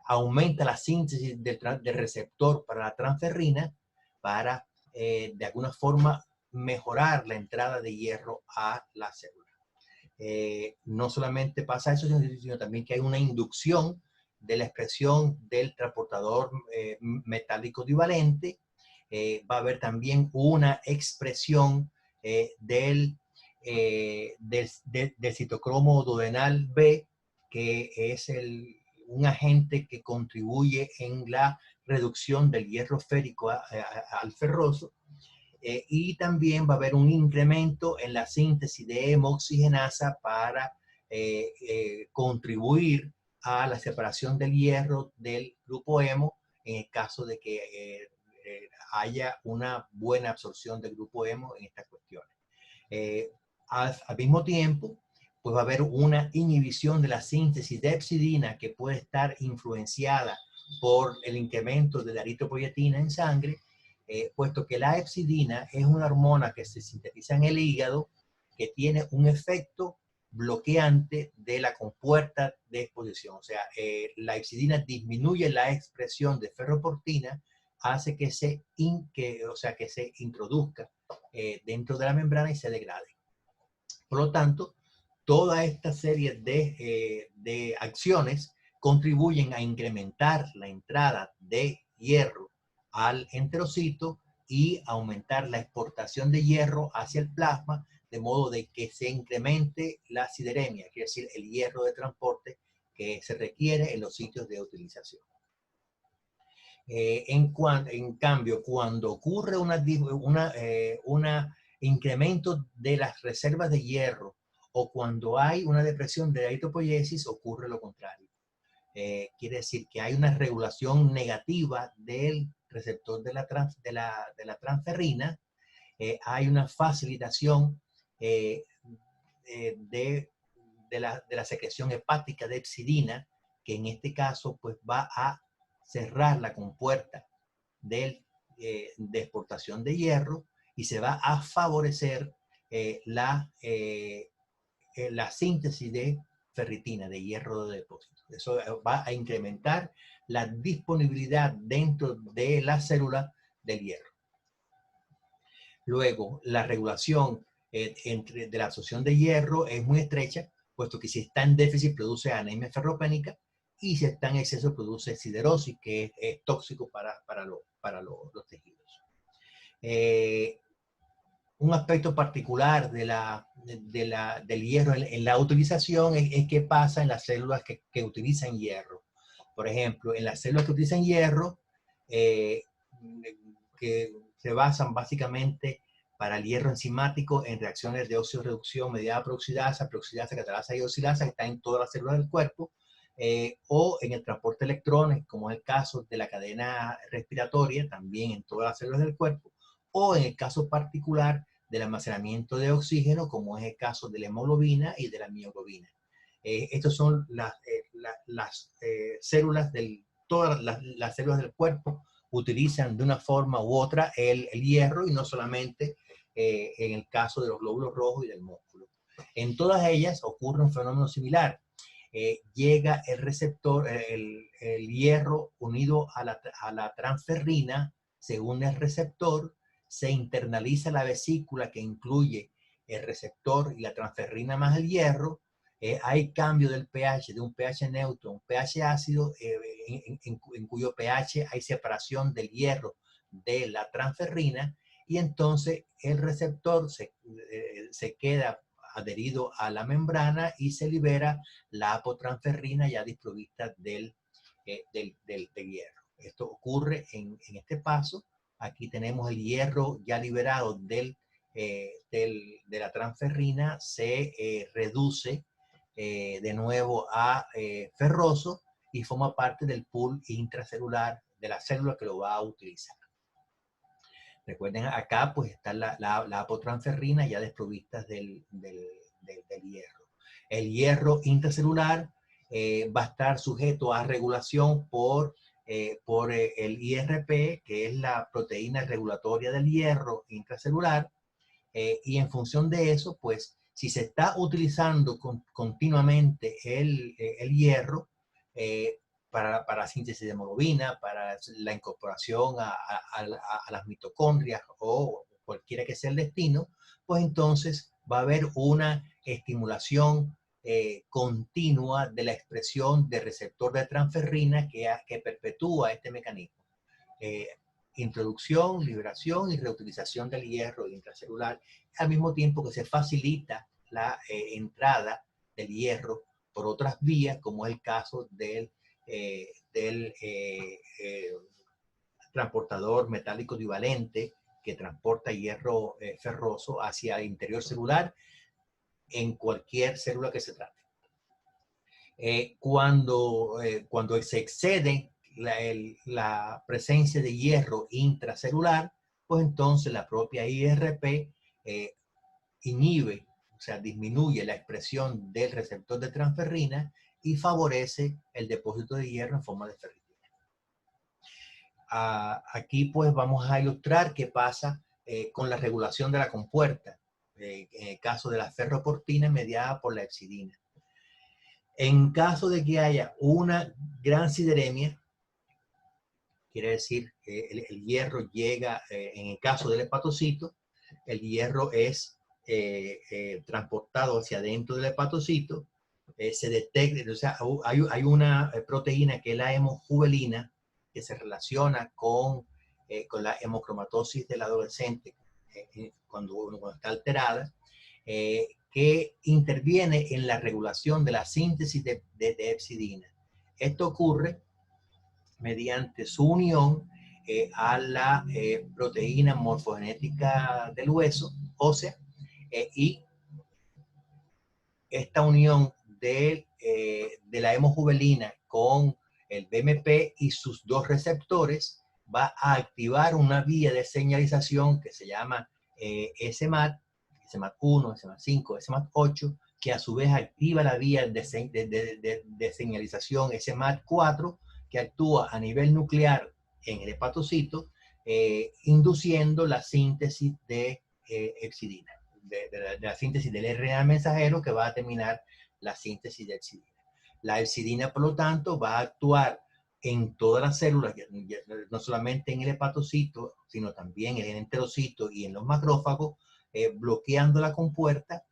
aumenta la síntesis del receptor para la transferrina, para de alguna forma mejorar la entrada de hierro a la célula. No solamente pasa eso, sino también que hay una inducción de la expresión del transportador metálico divalente. Va a haber también una expresión del citocromo duodenal B, que es un agente que contribuye en la reducción del hierro férico al ferroso. Y también va a haber un incremento en la síntesis de hemoxigenasa para contribuir a la separación del hierro del grupo hemo, en el caso de que haya una buena absorción del grupo hemo en estas cuestiones. Al mismo tiempo, pues va a haber una inhibición de la síntesis de hepcidina, que puede estar influenciada por el incremento de la eritropoyetina en sangre, puesto que la hepcidina es una hormona que se sintetiza en el hígado, que tiene un efecto bloqueante de la compuerta de exposición. O sea, la hepcidina disminuye la expresión de ferroportina, hace que se introduzca dentro de la membrana y se degrade. Por lo tanto, toda esta serie de acciones contribuyen a incrementar la entrada de hierro al enterocito y aumentar la exportación de hierro hacia el plasma, de modo de que se incremente la sideremia, quiere decir el hierro de transporte que se requiere en los sitios de utilización. En cambio, cuando ocurre un incremento de las reservas de hierro, o cuando hay una depresión de la eritropoiesis, ocurre lo contrario. Quiere decir que hay una regulación negativa del receptor de la transferrina, hay una facilitación de la secreción hepática de hepcidina, que en este caso pues va a cerrar la compuerta de exportación de hierro, y se va a favorecer la síntesis de ferritina, de hierro de depósito. Eso va a incrementar la disponibilidad dentro de la célula del hierro. Luego, la regulación de la absorción de hierro es muy estrecha, puesto que si está en déficit produce anemia ferropénica y si está en exceso produce siderosis, que es tóxico para los tejidos. Un aspecto particular del hierro en la utilización es qué pasa en las células que utilizan hierro. Por ejemplo, en las células que utilizan hierro, que se basan básicamente para el hierro enzimático en reacciones de oxidorreducción mediada por oxidasa, catalasa y oxidasa, que están en todas las células del cuerpo, o en el transporte de electrones, como es el caso de la cadena respiratoria, también en todas las células del cuerpo, o en el caso particular del almacenamiento de oxígeno, como es el caso de la hemoglobina y de la mioglobina. Estas son las células todas las células del cuerpo utilizan de una forma u otra el hierro, y no solamente en el caso de los glóbulos rojos y del músculo. En todas ellas ocurre un fenómeno similar. Llega el receptor, el hierro unido a la transferrina, según el receptor, se internaliza la vesícula que incluye el receptor y la transferrina más el hierro. Hay cambio del pH, de un pH neutro a un pH ácido, en cuyo pH hay separación del hierro de la transferrina, y entonces el receptor se queda adherido a la membrana y se libera la apotransferrina ya desprovista del hierro. Esto ocurre en este paso. Aquí tenemos el hierro ya liberado de la transferrina, se reduce de nuevo a ferroso y forma parte del pool intracelular de la célula que lo va a utilizar. Recuerden, acá pues está la apotransferrina ya desprovistas del hierro. El hierro intracelular va a estar sujeto a regulación por el IRP, que es la proteína regulatoria del hierro intracelular, y en función de eso, pues, si se está utilizando continuamente el hierro para la síntesis de hemoglobina, para la incorporación a las mitocondrias o cualquiera que sea el destino, pues entonces va a haber una estimulación continua de la expresión del receptor de transferrina que perpetúa este mecanismo. Introducción, liberación y reutilización del hierro intracelular, al mismo tiempo que se facilita la entrada del hierro por otras vías, como es el caso del transportador metálico divalente, que transporta hierro ferroso hacia el interior celular en cualquier célula que se trate. Cuando se excede la presencia de hierro intracelular, pues entonces la propia IRP inhibe, o sea, disminuye la expresión del receptor de transferrina y favorece el depósito de hierro en forma de ferritina. Aquí pues vamos a ilustrar qué pasa con la regulación de la compuerta, en el caso de la ferroportina mediada por la hepcidina. En caso de que haya una gran sideremia, quiere decir que el hierro llega, en el caso del hepatocito, el hierro es transportado hacia adentro del hepatocito, se detecta, o sea, hay una proteína que es la hemojuvelina, que se relaciona con la hemocromatosis del adolescente cuando está alterada, que interviene en la regulación de la síntesis de hepcidina. Esto ocurre mediante su unión a la proteína morfogenética del hueso ósea, y esta unión de la hemojuvelina con el BMP y sus dos receptores va a activar una vía de señalización que se llama SMAD, SMAD1, SMAD5, SMAD8, que a su vez activa la vía de señalización SMAD4, que actúa a nivel nuclear en el hepatocito, induciendo la síntesis de hepcidina, de la síntesis del RNA mensajero, que va a terminar la síntesis de hepcidina. La hepcidina, por lo tanto, va a actuar en todas las células, no solamente en el hepatocito, sino también en el enterocito y en los macrófagos, bloqueando la compuerta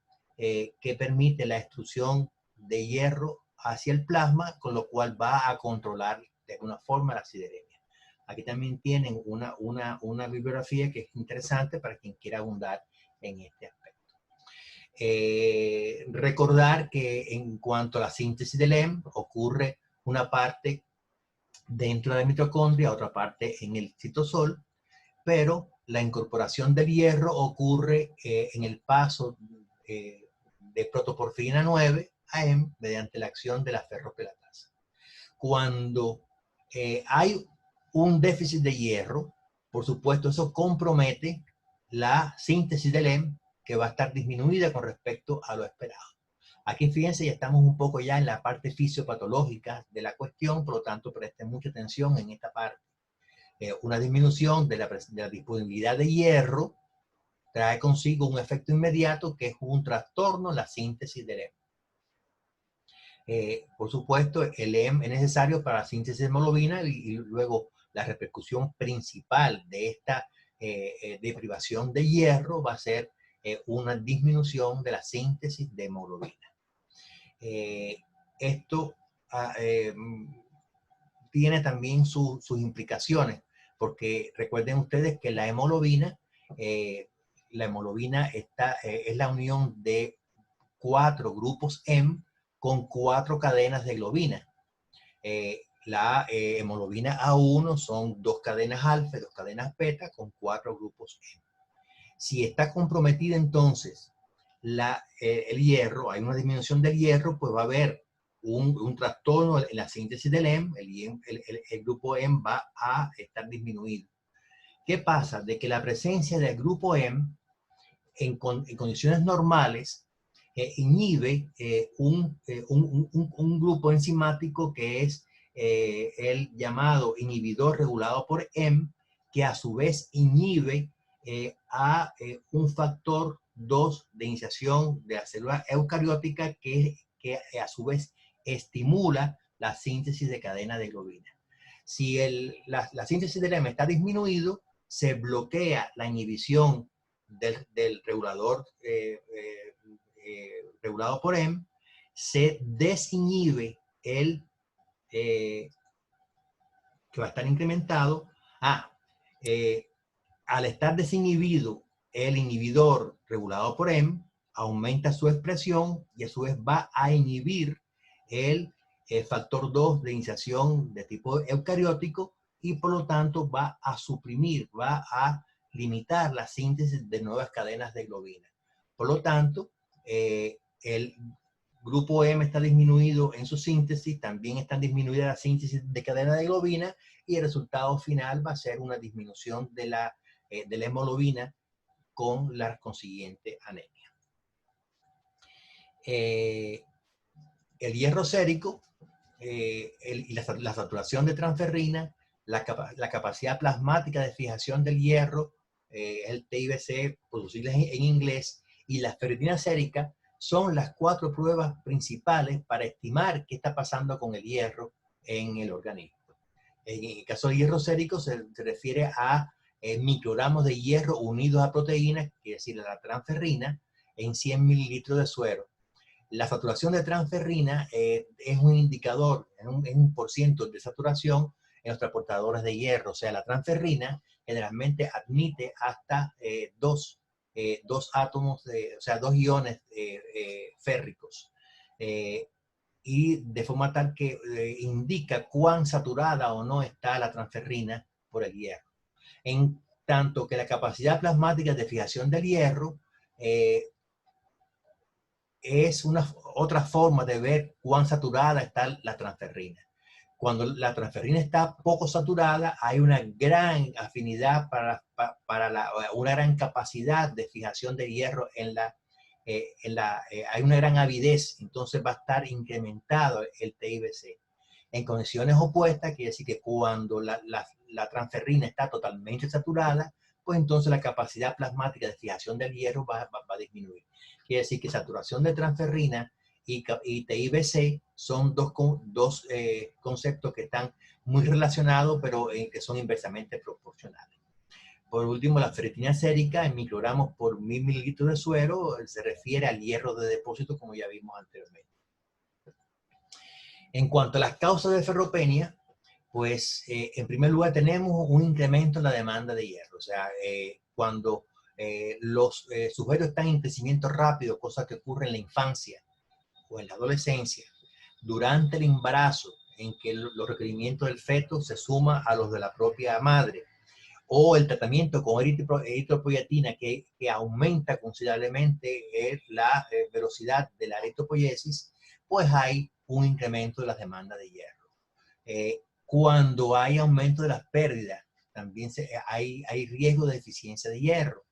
que permite la extrusión de hierro hacia el plasma, con lo cual va a controlar de alguna forma la sideremia. Aquí también tienen una bibliografía que es interesante para quien quiera abundar en este aspecto. Recordar que en cuanto a la síntesis del hemo, ocurre una parte dentro de la mitocondria, otra parte en el citosol, pero la incorporación del hierro ocurre en el paso de protoporfirina 9 a hemo mediante la acción de la ferropelatasa. Cuando hay un déficit de hierro, por supuesto, eso compromete la síntesis del hemo, que va a estar disminuida con respecto a lo esperado. Aquí fíjense, ya estamos un poco ya en la parte fisiopatológica de la cuestión, por lo tanto presten mucha atención en esta parte. Una disminución de la disponibilidad de hierro trae consigo un efecto inmediato que es un trastorno en la síntesis del hemo. Por supuesto, el hemo es necesario para la síntesis de hemoglobina y luego la repercusión principal de esta deprivación de hierro va a ser una disminución de la síntesis de hemoglobina. Esto tiene también sus implicaciones, porque recuerden ustedes que la hemoglobina es la unión de 4 grupos hemo con 4 cadenas de globina. La hemoglobina A1 son 2 cadenas alfa y 2 cadenas beta con 4 grupos hemo. Si está comprometida entonces el hierro, hay una disminución del hierro, pues va a haber un trastorno en la síntesis del hemo, el grupo hemo va a estar disminuido. ¿Qué pasa? De que la presencia del grupo hemo en condiciones normales inhibe un grupo enzimático que es el llamado inhibidor regulado por hemo, que a su vez inhibe a un factor 2 de iniciación de la célula eucariótica que a su vez estimula la síntesis de cadena de globina. Si la síntesis del hemo está disminuido, se bloquea la inhibición del regulador regulado por hemo, se desinhibe el que va a estar incrementado. Al estar desinhibido el inhibidor regulado por hemo, aumenta su expresión y a su vez va a inhibir el factor 2 de iniciación de tipo eucariótico y por lo tanto va a suprimir, va a limitar la síntesis de nuevas cadenas de globina. Por lo tanto, el grupo hemo está disminuido en su síntesis, también está disminuida la síntesis de cadena de globina y el resultado final va a ser una disminución de la hemoglobina con la consiguiente anemia. El hierro sérico y la saturación de transferrina, la capacidad plasmática de fijación del hierro, el TIBC, por decirlo en inglés, y la ferritina sérica son las 4 pruebas principales para estimar qué está pasando con el hierro en el organismo. En el caso del hierro sérico se refiere a microgramos de hierro unidos a proteínas, quiere decir la transferrina, en 100 mililitros de suero. La saturación de transferrina es un indicador, es un % de saturación en los transportadores de hierro. O sea, la transferrina generalmente admite hasta 2 átomos, o sea, 2 iones férricos. Y de forma tal que indica cuán saturada o no está la transferrina por el hierro. En tanto que la capacidad plasmática de fijación del hierro es otra forma de ver cuán saturada está la transferrina. Cuando la transferina está poco saturada, hay una gran afinidad una gran capacidad de fijación de hierro hay una gran avidez, entonces va a estar incrementado el TIBC. En condiciones opuestas, quiere decir que cuando la transferrina está totalmente saturada, pues entonces la capacidad plasmática de fijación del hierro va a disminuir. Quiere decir que saturación de transferrina y TIBC son dos conceptos que están muy relacionados, pero que son inversamente proporcionales. Por último, la ferritina sérica en microgramos por 1000 mililitros de suero se refiere al hierro de depósito, como ya vimos anteriormente. En cuanto a las causas de ferropenia, pues en primer lugar tenemos un incremento en la demanda de hierro. O sea, cuando los sujetos están en crecimiento rápido, cosa que ocurre en la infancia o en la adolescencia, durante el embarazo, en que los requerimientos del feto se suman a los de la propia madre, o el tratamiento con eritropoyetina que aumenta considerablemente la velocidad de la eritropoyesis, pues hay un incremento de las demandas de hierro. Cuando hay aumento de las pérdidas, también hay riesgo de deficiencia de hierro.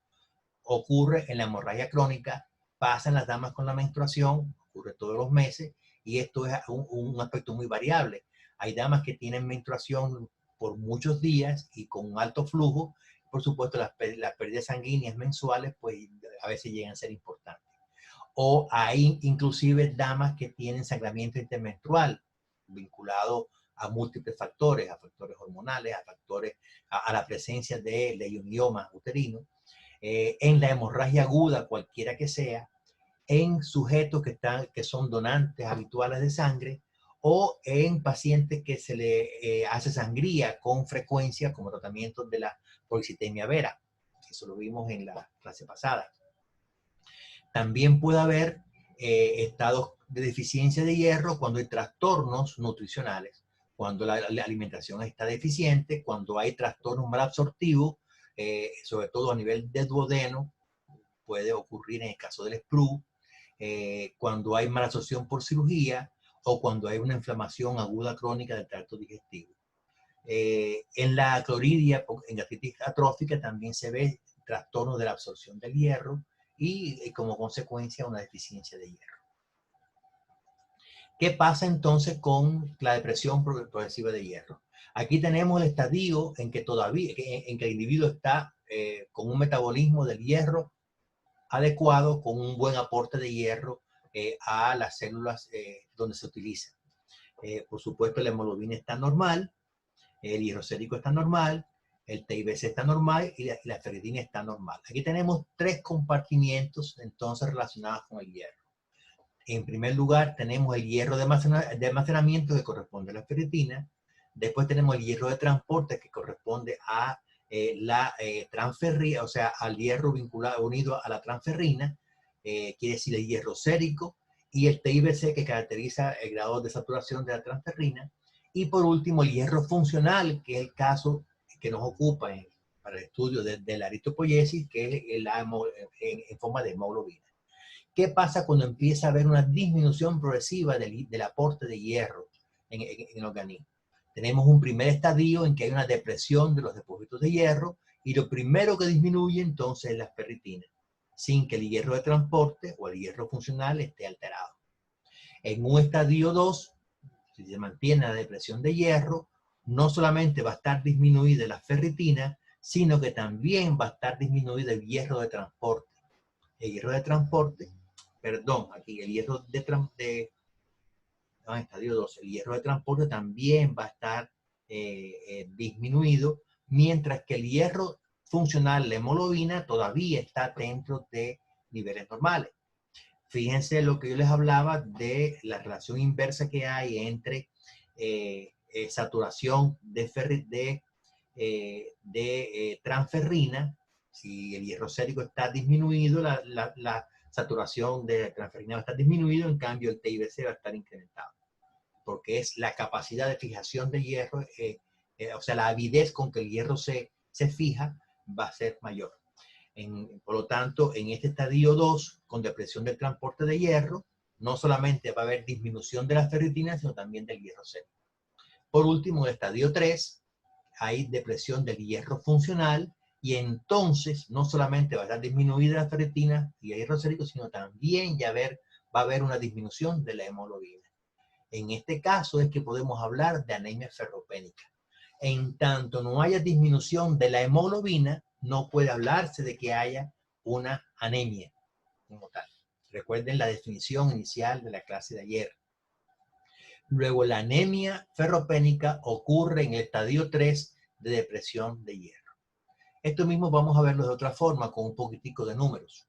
Ocurre en la hemorragia crónica, pasa en las damas con la menstruación, ocurre todos los meses, y esto es un aspecto muy variable. Hay damas que tienen menstruación por muchos días y con un alto flujo. Por supuesto, las pérdidas sanguíneas mensuales, pues a veces llegan a ser importantes. O hay inclusive damas que tienen sangramiento intermenstrual, vinculado a múltiples factores, a factores hormonales, a factores, a la presencia de leioniomas uterinos. En la hemorragia aguda, cualquiera que sea, en sujetos que son donantes habituales de sangre, o en pacientes que se le hace sangría con frecuencia como tratamiento de la policitemia vera. Eso lo vimos en la clase pasada. También puede haber estados de deficiencia de hierro cuando hay trastornos nutricionales, cuando la alimentación está deficiente, cuando hay trastornos malabsortivos, sobre todo a nivel de duodeno, puede ocurrir en el caso del SPRU, cuando hay malabsorción por cirugía o cuando hay una inflamación aguda crónica del tracto digestivo. En la cloridia, en gastritis atrófica, también se ve trastorno de la absorción del hierro y como consecuencia una deficiencia de hierro. ¿Qué pasa entonces con la depresión progresiva de hierro? Aquí tenemos el estadio en que el individuo está con un metabolismo del hierro adecuado, con un buen aporte de hierro a las células donde se utiliza. Por supuesto, la hemoglobina está normal, el hierro sérico está normal, el TIBC está normal y la ferritina está normal. Aquí tenemos tres compartimientos entonces relacionados con el hierro. En primer lugar, tenemos el hierro de almacenamiento que corresponde a la ferritina. Después tenemos el hierro de transporte que corresponde a la transferrina, o sea, al hierro unido a la transferrina, quiere decir el hierro sérico, y el TIBC que caracteriza el grado de saturación de la transferrina. Y por último, el hierro funcional, que es el caso que nos ocupa para el estudio de la eritropoyesis, que es en forma de hemoglobina. ¿Qué pasa cuando empieza a haber una disminución progresiva del aporte de hierro en el organismo? Tenemos un primer estadio en que hay una depresión de los depósitos de hierro y lo primero que disminuye entonces es la ferritina, sin que el hierro de transporte o el hierro funcional esté alterado. En un estadio 2, si se mantiene la depresión de hierro, no solamente va a estar disminuida la ferritina, sino que también va a estar disminuido el hierro de transporte. El hierro de transporte, perdón, aquí el hierro estadio 2, el hierro de transporte también va a estar disminuido, mientras que el hierro funcional, la hemoglobina, todavía está dentro de niveles normales. Fíjense lo que yo les hablaba de la relación inversa que hay entre saturación de transferrina. Si el hierro sérico está disminuido, la saturación de transferina va a estar disminuido, en cambio el TIBC va a estar incrementado, porque es la capacidad de fijación de hierro, o sea, la avidez con que el hierro se fija va a ser mayor. Por lo tanto, en este estadio 2, con depresión del transporte de hierro, no solamente va a haber disminución de la ferritina, sino también del hierro sérico. Por último, en el estadio 3, hay depresión del hierro funcional, y entonces no solamente va a estar disminuida la ferritina y el hierro sérico, sino también va a haber una disminución de la hemoglobina. En este caso es que podemos hablar de anemia ferropénica. En tanto no haya disminución de la hemoglobina, no puede hablarse de que haya una anemia como tal. Recuerden la definición inicial de la clase de ayer. Luego, la anemia ferropénica ocurre en el estadio 3 de depresión de hierro. Esto mismo vamos a verlo de otra forma, con un poquitico de números.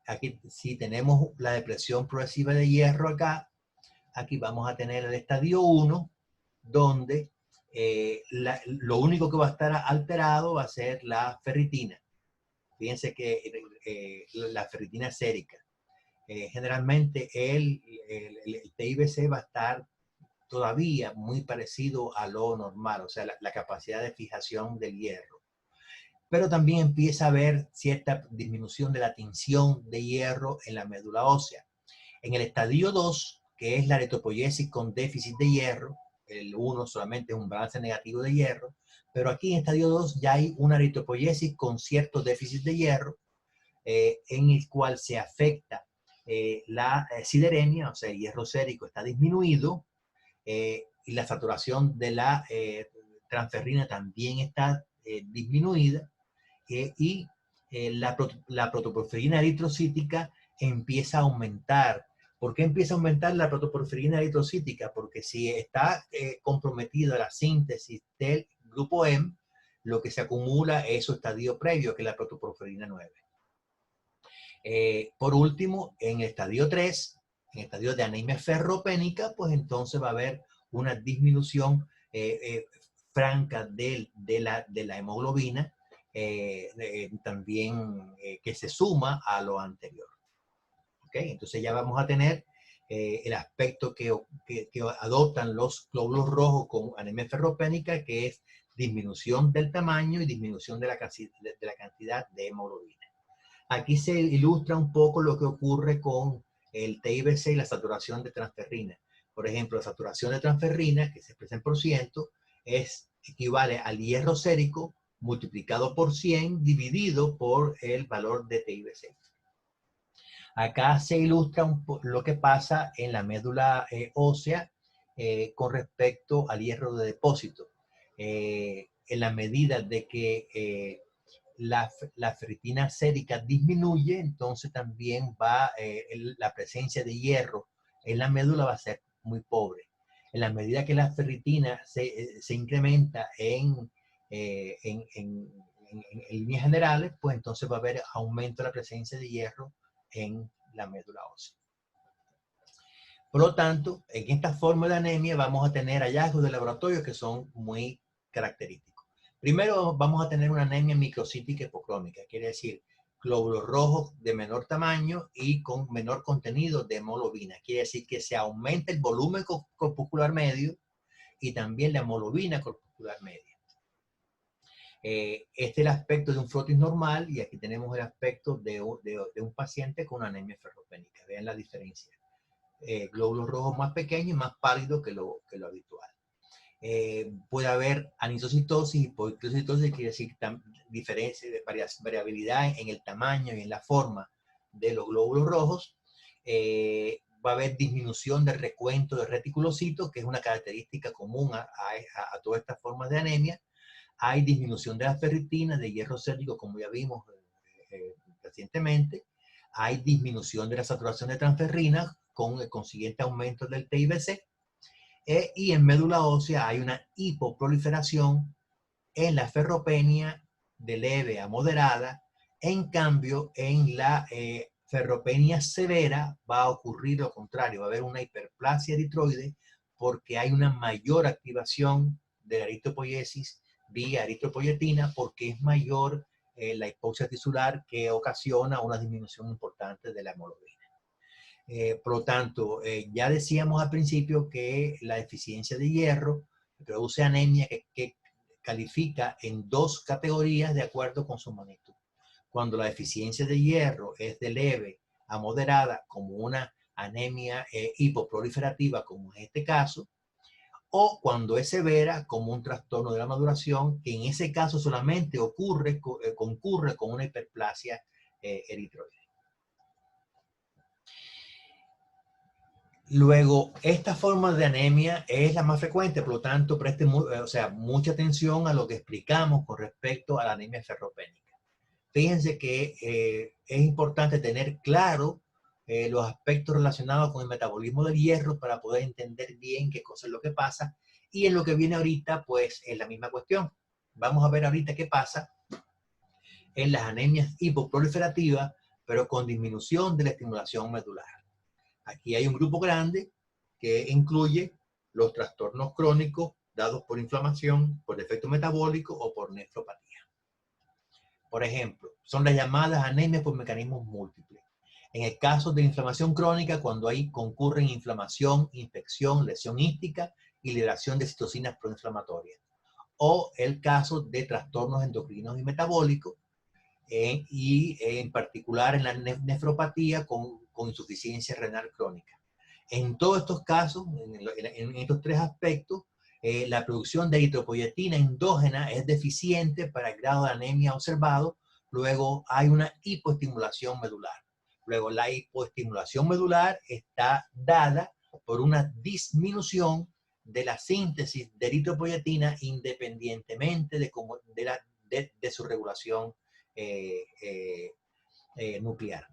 Aquí, si tenemos la depresión progresiva de hierro acá, aquí vamos a tener el estadio 1, donde lo único que va a estar alterado va a ser la ferritina. Fíjense que la ferritina sérica. Generalmente el TIBC va a estar todavía muy parecido a lo normal, o sea, la capacidad de fijación del hierro. Pero también empieza a haber cierta disminución de la tinción de hierro en la médula ósea. En el estadio 2, que es la eritropoyesis con déficit de hierro, el 1 solamente es un balance negativo de hierro, pero aquí en estadio 2 ya hay una eritropoyesis con cierto déficit de hierro, en el cual se afecta la sideremia, o sea, el hierro sérico está disminuido, y la saturación de la transferrina también está disminuida, y la protoporfirina eritrocítica empieza a aumentar. ¿Por qué empieza a aumentar la protoporfirina eritrocítica? Porque si está comprometida la síntesis del grupo M, lo que se acumula es su estadio previo, que es la protoporfirina 9. Por último, en el estadio 3, en el estadio de anemia ferropénica, pues entonces va a haber una disminución franca de la hemoglobina, también que se suma a lo anterior. ¿Okay? Entonces ya vamos a tener el aspecto que adoptan los glóbulos rojos con anemia ferropénica, que es disminución del tamaño y disminución de la cantidad de hemoglobina. Aquí se ilustra un poco lo que ocurre con el TIBC y la saturación de transferrina. Por ejemplo, la saturación de transferrina, que se expresa en %, equivale al hierro sérico multiplicado por 100 dividido por el valor de TIBC. Acá se ilustra lo que pasa en la médula ósea con respecto al hierro de depósito. En la medida de que la ferritina sérica disminuye, entonces también la presencia de hierro en la médula va a ser muy pobre. En la medida que la ferritina se incrementa en líneas generales, pues entonces va a haber aumento de la presencia de hierro en la médula ósea. Por lo tanto, en esta forma de anemia vamos a tener hallazgos de laboratorio que son muy característicos. Primero vamos a tener una anemia microcítica hipocrómica, quiere decir glóbulos rojos de menor tamaño y con menor contenido de hemoglobina. Quiere decir que se aumenta el volumen corpuscular medio y también la hemoglobina corpuscular media. Este es el aspecto de un frotis normal, y aquí tenemos el aspecto de un paciente con anemia ferropénica. Vean la diferencia. Glóbulos rojos más pequeños y más pálidos que lo habitual. Puede haber anisocitosis y poikilocytosis, quiere decir diferencia de variabilidad en el tamaño y en la forma de los glóbulos rojos. Va a haber disminución del recuento de reticulocitos, que es una característica común a todas estas formas de anemia. Hay disminución de la ferritina, de hierro sérico, como ya vimos recientemente. Hay disminución de la saturación de transferrina con el consiguiente aumento del TIBC. Y en médula ósea hay una hipoproliferación en la ferropenia de leve a moderada. En cambio, en la ferropenia severa va a ocurrir lo contrario. Va a haber una hiperplasia eritroide porque hay una mayor activación de la eritropoiesis vía eritropoietina, porque es mayor la hipoxia tisular, que ocasiona una disminución importante de la hemoglobina. Por lo tanto, ya decíamos al principio que la deficiencia de hierro produce anemia que califica en dos categorías de acuerdo con su magnitud. Cuando la deficiencia de hierro es de leve a moderada, como una anemia hipoproliferativa, como en este caso, o cuando es severa, como un trastorno de la maduración, que en ese caso solamente concurre con una hiperplasia eritroide. Luego, esta forma de anemia es la más frecuente, por lo tanto, preste mucha atención a lo que explicamos con respecto a la anemia ferropénica. Fíjense que es importante tener claro los aspectos relacionados con el metabolismo del hierro para poder entender bien qué cosa es lo que pasa, y en lo que viene ahorita, pues, es la misma cuestión. vamos a ver ahorita qué pasa en las anemias hipoproliferativas, pero con disminución de la estimulación medular. Aquí hay un grupo grande que incluye los trastornos crónicos dados por inflamación, por defecto metabólico o por nefropatía. Por ejemplo, son las llamadas anemias por mecanismos múltiples. En el caso de inflamación crónica, cuando ahí concurren inflamación, infección, lesión ística y liberación de citocinas proinflamatorias. O el caso de trastornos endocrinos y metabólicos, y en particular en la nefropatía con insuficiencia renal crónica. En todos estos casos, en estos tres aspectos, la producción de eritropoyetina endógena es deficiente para el grado de anemia observado. Luego hay una hipoestimulación medular. Luego la hipoestimulación medular está dada por una disminución de la síntesis de eritropoyetina independientemente de su regulación nuclear.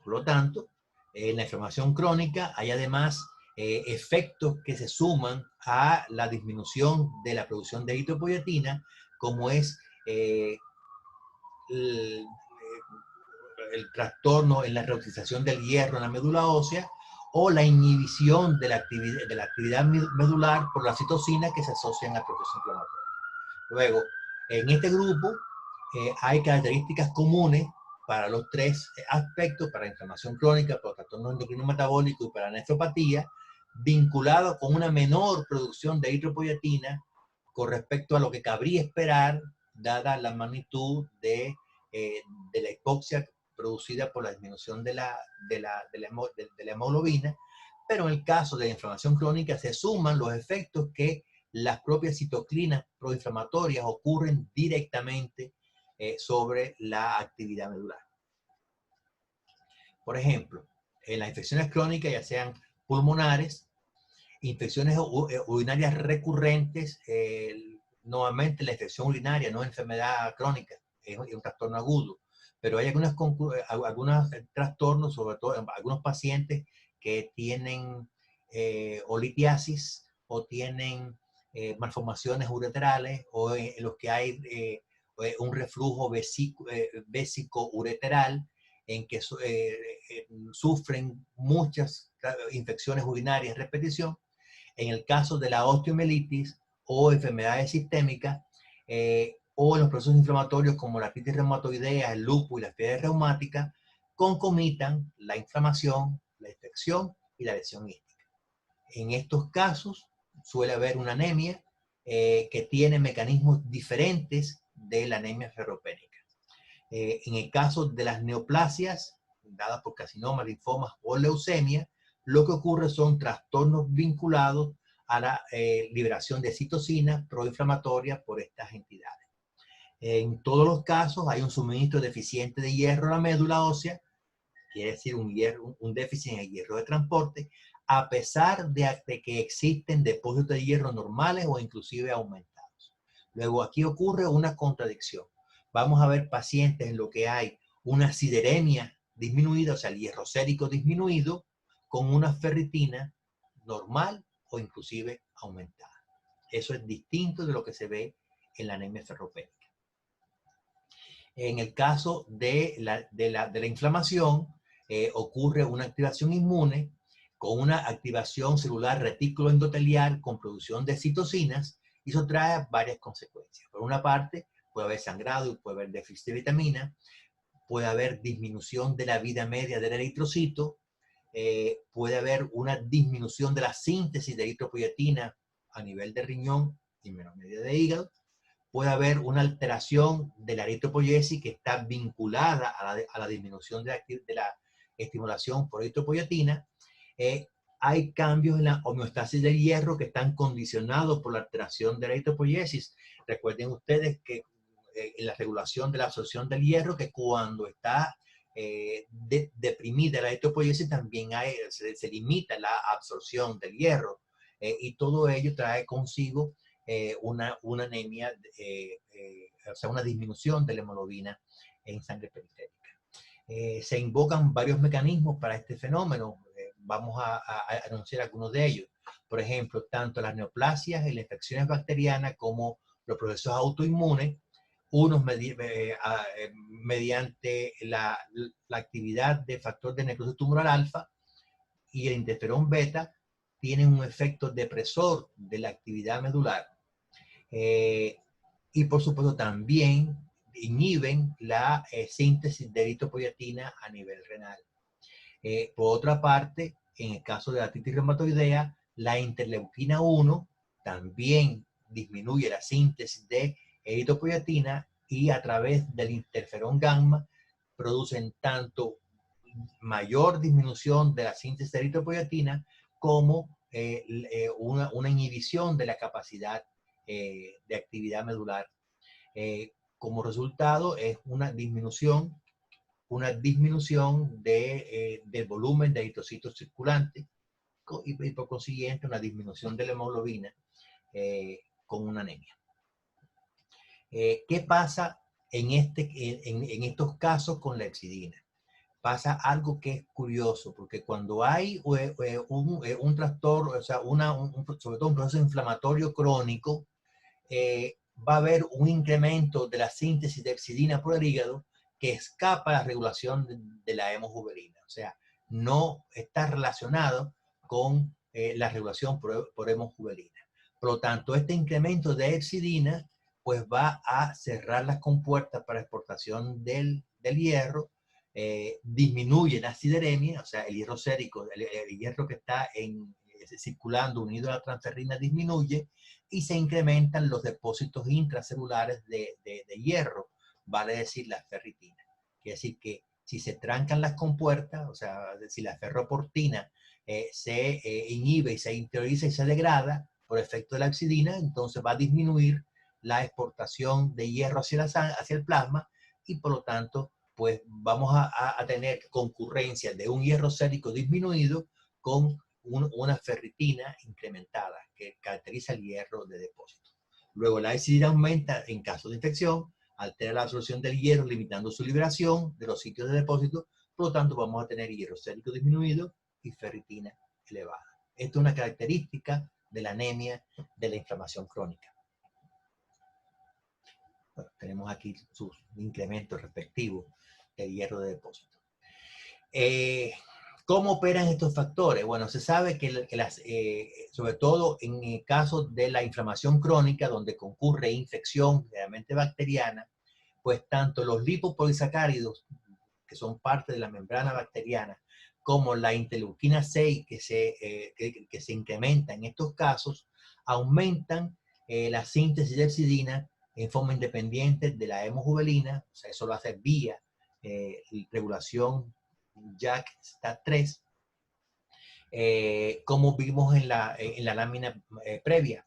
Por lo tanto, en la inflamación crónica hay además efectos que se suman a la disminución de la producción de eritropoyetina, como es el trastorno en la reutilización del hierro en la médula ósea o la inhibición de la actividad medular por las citocinas que se asocian al proceso inflamatorio. Luego, en este grupo hay características comunes para los tres aspectos, para la inflamación crónica, para el trastorno endocrino metabólico y para la nefropatía, vinculado con una menor producción de eritropoyetina con respecto a lo que cabría esperar, dada la magnitud de la hipoxia producida por la disminución de la hemoglobina. Pero en el caso de la inflamación crónica se suman los efectos que las propias citocinas proinflamatorias ocurren directamente sobre la actividad medular. Por ejemplo, en las infecciones crónicas, ya sean pulmonares, infecciones urinarias recurrentes, nuevamente la infección urinaria no es enfermedad crónica, es un trastorno agudo, pero hay algunos trastornos, sobre todo en algunos pacientes que tienen olitiasis o tienen malformaciones ureterales o en los que hay un reflujo vésico-ureteral en que sufren muchas infecciones urinarias en repetición. En el caso de la osteomielitis o enfermedades sistémicas, o en los procesos inflamatorios como la artritis reumatoidea, el lupus y la fiebre reumática, concomitan la inflamación, la infección y la lesión ística. En estos casos suele haber una anemia que tiene mecanismos diferentes de la anemia ferropénica. En el caso de las neoplasias, dadas por carcinomas, linfomas o leucemia, lo que ocurre son trastornos vinculados a la liberación de citocinas proinflamatorias por estas entidades. En todos los casos hay un suministro deficiente de hierro a la médula ósea, quiere decir un déficit en el hierro de transporte, a pesar de que existen depósitos de hierro normales o inclusive aumentados. Luego aquí ocurre una contradicción. Vamos a ver pacientes en los que hay una sideremia disminuida, o sea, el hierro sérico disminuido, con una ferritina normal o inclusive aumentada. Eso es distinto de lo que se ve en la anemia ferropénica. En el caso de la inflamación, ocurre una activación inmune con una activación celular retículo endotelial con producción de citocinas, y eso trae varias consecuencias. Por una parte, puede haber sangrado, puede haber déficit de vitamina, puede haber disminución de la vida media del eritrocito, puede haber una disminución de la síntesis de eritropoyetina a nivel de riñón y menor medida de hígado, puede haber una alteración de la eritropoyesis que está vinculada a la disminución de la estimulación por eritropoyetina. Hay cambios en la homeostasis del hierro que están condicionados por la alteración de la eritropoyesis. Recuerden ustedes que en la regulación de la absorción del hierro, que cuando está deprimida la eritropoyesis también se limita la absorción del hierro, y todo ello trae consigo una anemia, o sea, una disminución de la hemoglobina en sangre periférica. Se invocan varios mecanismos para este fenómeno. Vamos a anunciar algunos de ellos. Por ejemplo, tanto las neoplasias y las infecciones bacterianas como los procesos autoinmunes, unos mediante la actividad de factor de necrosis tumoral alfa, y el interferón beta tienen un efecto depresor de la actividad medular. Y por supuesto también inhiben la síntesis de eritropoyetina a nivel renal. Por otra parte, en el caso de la artritis reumatoidea, la interleuquina 1 también disminuye la síntesis de eritropoyetina y a través del interferón gamma producen tanto mayor disminución de la síntesis de eritropoyetina como una inhibición de la capacidad de actividad medular. Como resultado es una disminución del volumen de eritrocitos circulantes y por consiguiente una disminución de la hemoglobina con una anemia. ¿Qué pasa en estos casos con la hepcidina? Pasa algo que es curioso, porque cuando hay un trastorno, o sea, sobre todo un proceso inflamatorio crónico, va a haber un incremento de la síntesis de hepcidina por el hígado que escapa a la regulación de la hemojuvelina. O sea, no está relacionado con la regulación por hemojuvelina. Por lo tanto, este incremento de hepcidina pues va a cerrar las compuertas para exportación del hierro, disminuye la sideremia, o sea, el hierro sérico, el hierro que está circulando unido a la transferrina disminuye, y se incrementan los depósitos intracelulares de hierro, vale decir la ferritina. Quiere decir que si se trancan las compuertas, o sea, si la ferroportina se inhibe y se interioriza y se degrada por efecto de la hepcidina, entonces va a disminuir la exportación de hierro hacia el plasma y por lo tanto pues vamos a tener concurrencia de un hierro sérico disminuido con una ferritina incrementada que caracteriza el hierro de depósito. Luego la hepcidina aumenta en caso de infección, altera la absorción del hierro limitando su liberación de los sitios de depósito, por lo tanto vamos a tener hierro sérico disminuido y ferritina elevada. Esto es una característica de la anemia de la inflamación crónica. Bueno, tenemos aquí sus incrementos respectivos del hierro de depósito. ¿Cómo operan estos factores? Bueno, se sabe que sobre todo en el caso de la inflamación crónica, donde concurre infección, generalmente bacteriana, pues tanto los lipopolisacáridos, que son parte de la membrana bacteriana, como la interleuquina 6, que se incrementa en estos casos, aumentan la síntesis de hepcidina en forma independiente de la hemojuvelina, o sea, eso lo hace vía regulación JAK-STAT3, como vimos en la lámina previa.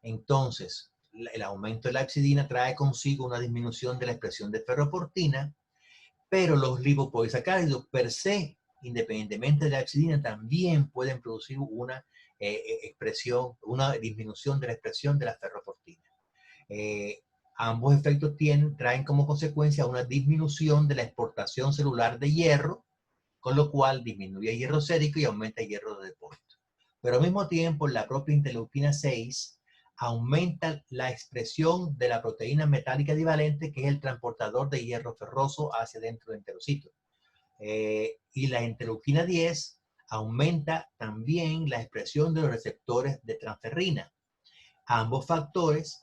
Entonces, el aumento de la hepcidina trae consigo una disminución de la expresión de ferroportina, pero los lipopolisacáridos per se, independientemente de la hepcidina, también pueden producir una disminución de la expresión de la ferroportina. Ambos efectos traen como consecuencia una disminución de la exportación celular de hierro, con lo cual disminuye el hierro sérico y aumenta el hierro de depósito. Pero al mismo tiempo, la propia interleuquina 6 aumenta la expresión de la proteína metálica divalente, que es el transportador de hierro ferroso hacia dentro del enterocito. Y la interleuquina 10 aumenta también la expresión de los receptores de transferrina. Ambos factores,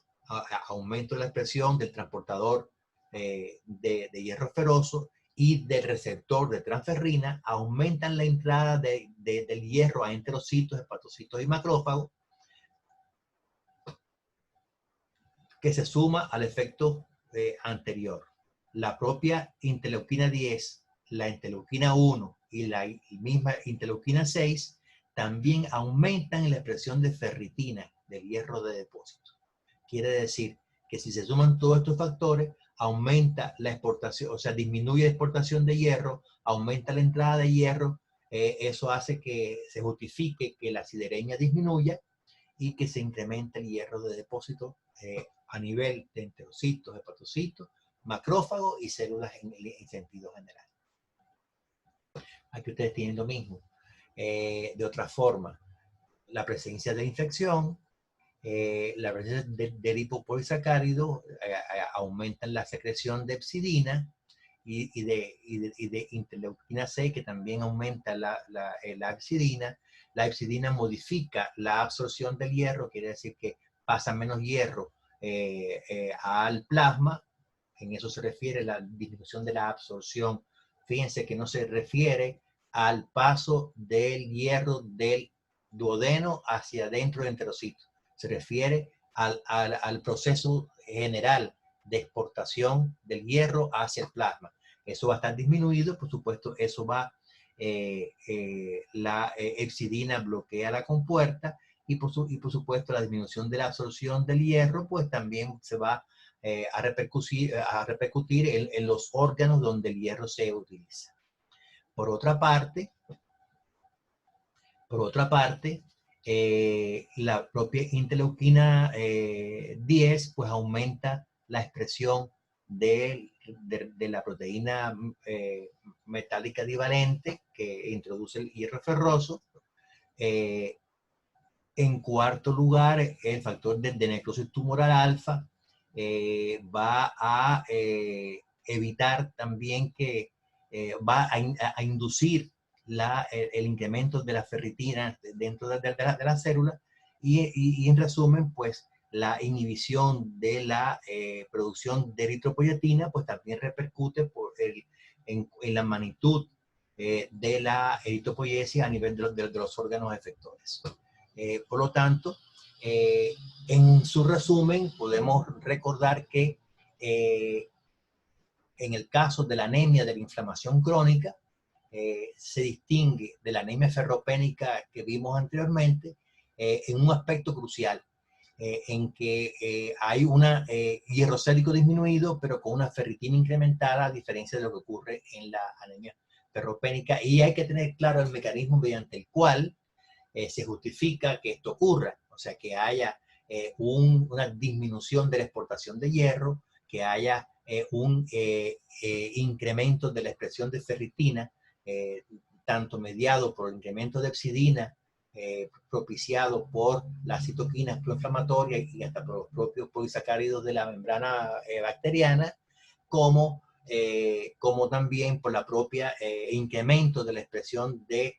aumento de la expresión del transportador de hierro feroso y del receptor de transferrina, aumentan la entrada del hierro a enterocitos, hepatocitos y macrófagos, que se suma al efecto anterior. La propia interleuquina 10, la interleuquina 1 y la misma interleuquina 6 también aumentan la expresión de ferritina, del hierro de depósito. Quiere decir que si se suman todos estos factores, aumenta la exportación, o sea, disminuye la exportación de hierro, aumenta la entrada de hierro, eso hace que se justifique que la sideremia disminuya y que se incremente el hierro de depósito a nivel de enterocitos, hepatocitos, macrófagos y células en sentido general. Aquí ustedes tienen lo mismo. De otra forma, la presencia de infección La presencia de lipopolisacáridos aumentan la secreción de hepcidina y de interleuquina 6, que también aumenta la hepcidina. La hepcidina modifica la absorción del hierro, quiere decir que pasa menos hierro al plasma. En eso se refiere la disminución de la absorción. Fíjense que no se refiere al paso del hierro del duodeno hacia adentro del enterocito. Se refiere al proceso general de exportación del hierro hacia el plasma. Eso va a estar disminuido, por supuesto, eso va, la hepcidina bloquea la compuerta y por supuesto la disminución de la absorción del hierro, pues también se va a repercutir en los órganos donde el hierro se utiliza. Por otra parte, la propia interleuquina 10 pues aumenta la expresión de la proteína metálica divalente que introduce el hierro ferroso. En cuarto lugar, el factor de necrosis tumoral alfa va a evitar también que va a inducir el incremento de la ferritina dentro de la célula y en resumen, pues la inhibición de la producción de eritropoyetina pues también repercute en la magnitud de la eritropoyesis a nivel de los órganos efectores. Por lo tanto, en su resumen podemos recordar que en el caso de la anemia de la inflamación crónica, se distingue de la anemia ferropénica que vimos anteriormente en un aspecto crucial, en que hay un hierro célico disminuido, pero con una ferritina incrementada, a diferencia de lo que ocurre en la anemia ferropénica. Y hay que tener claro el mecanismo mediante el cual se justifica que esto ocurra, o sea, que haya una disminución de la exportación de hierro, que haya un incremento de la expresión de ferritina, tanto mediado por el incremento de hepcidina, propiciado por las citoquinas proinflamatorias y hasta por los propios polisacáridos de la membrana bacteriana, como también por la propia incremento de la expresión de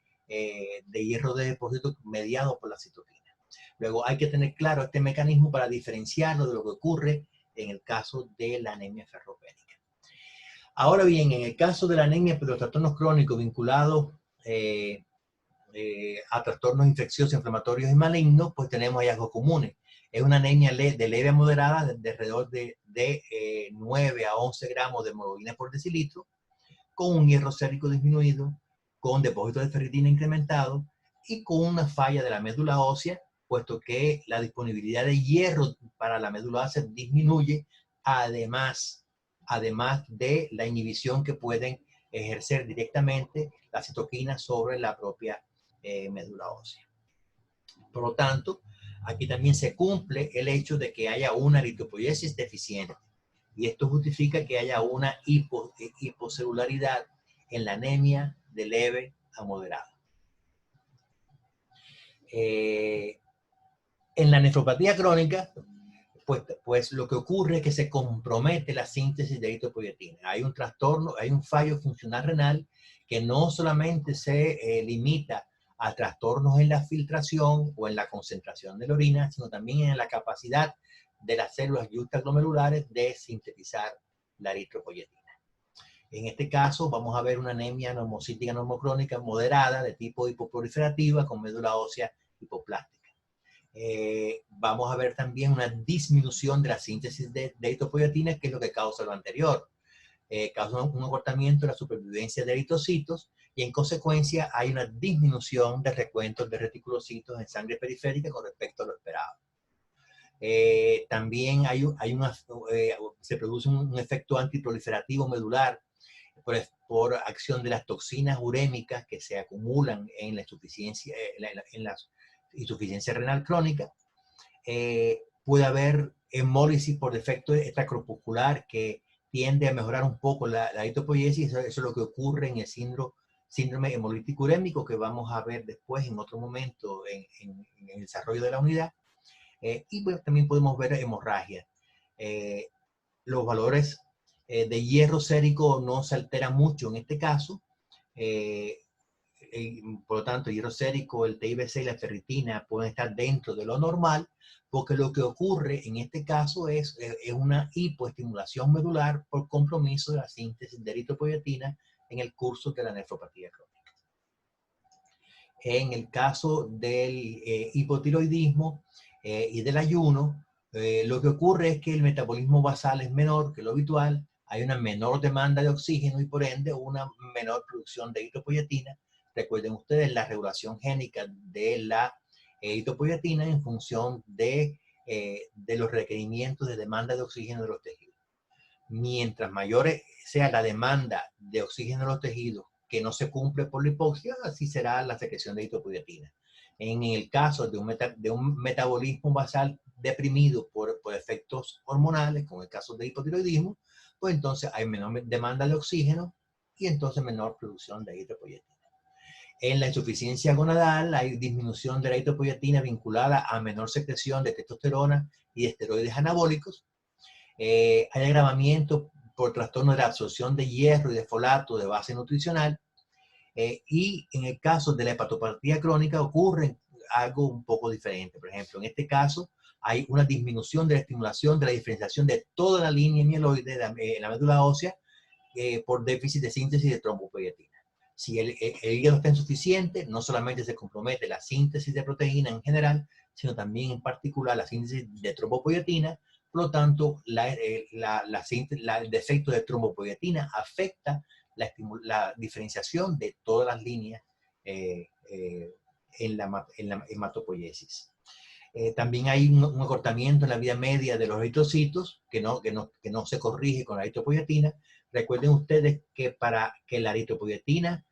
hierro de depósito mediado por la citoquina. Luego hay que tener claro este mecanismo para diferenciarlo de lo que ocurre en el caso de la anemia ferropénica. Ahora bien, en el caso de la anemia por los trastornos crónicos vinculados a trastornos infecciosos, inflamatorios y malignos, pues tenemos hallazgos comunes. Es una anemia de leve a moderada, de alrededor de 9 a 11 gramos de hemoglobina por decilitro, con un hierro sérico disminuido, con depósito de ferritina incrementado y con una falla de la médula ósea, puesto que la disponibilidad de hierro para la médula ósea disminuye, además de la inhibición que pueden ejercer directamente las citoquinas sobre la propia médula ósea. Por lo tanto, aquí también se cumple el hecho de que haya una eritropoiesis deficiente. Y esto justifica que haya una hipocelularidad en la anemia de leve a moderada. En la nefropatía crónica, pues lo que ocurre es que se compromete la síntesis de eritropoyetina. Hay un trastorno, hay un fallo funcional renal que no solamente se limita a trastornos en la filtración o en la concentración de la orina, sino también en la capacidad de las células yuxtaglomerulares de sintetizar la eritropoyetina. En este caso vamos a ver una anemia normocítica normocrónica moderada de tipo hipoproliferativa con médula ósea hipoplástica. Vamos a ver también una disminución de la síntesis de eritropoyetina, que es lo que causa lo anterior. Causa un acortamiento de la supervivencia de eritrocitos y en consecuencia hay una disminución de recuentos de reticulocitos en sangre periférica con respecto a lo esperado. También se produce un efecto antiproliferativo medular por acción de las toxinas urémicas que se acumulan en la insuficiencia, insuficiencia renal crónica. Puede haber hemólisis por defecto extracrepuscular que tiende a mejorar un poco la eritropoiesis. Eso es lo que ocurre en el síndrome hemolítico urémico, que vamos a ver después en otro momento en el desarrollo de la unidad. Y pues, también podemos ver hemorragia. Los valores de hierro sérico no se alteran mucho en este caso. Por lo tanto, el hierro sérico, el TIBC y la ferritina pueden estar dentro de lo normal, porque lo que ocurre en este caso es una hipoestimulación medular por compromiso de la síntesis de eritropoyetina en el curso de la nefropatía crónica. En el caso del hipotiroidismo y del ayuno, lo que ocurre es que el metabolismo basal es menor que lo habitual, hay una menor demanda de oxígeno y por ende una menor producción de eritropoyetina. Recuerden ustedes la regulación génica de la eritropoyetina en función de los requerimientos de demanda de oxígeno de los tejidos. Mientras mayor sea la demanda de oxígeno de los tejidos que no se cumple por la hipoxia, así será la secreción de eritropoyetina. En el caso de un metabolismo basal deprimido por efectos hormonales, como el caso del hipotiroidismo, pues entonces hay menor demanda de oxígeno y entonces menor producción de eritropoyetina. En la insuficiencia gonadal hay disminución de la eritropoyetina vinculada a menor secreción de testosterona y de esteroides anabólicos. Hay agravamiento por trastorno de la absorción de hierro y de folato de base nutricional. Y en el caso de la hepatopatía crónica ocurre algo un poco diferente. Por ejemplo, en este caso hay una disminución de la estimulación de la diferenciación de toda la línea mieloide de la médula ósea por déficit de síntesis de trombopoietina. Si el hígado está insuficiente, no solamente se compromete la síntesis de proteína en general, sino también en particular la síntesis de trombopoietina. Por lo tanto, el defecto de trombopoietina afecta la diferenciación de todas las líneas en la hematopoiesis. También hay un acortamiento en la vida media de los eritrocitos que no se corrige con la eritropoietina. Recuerden ustedes que para que la eritropoietina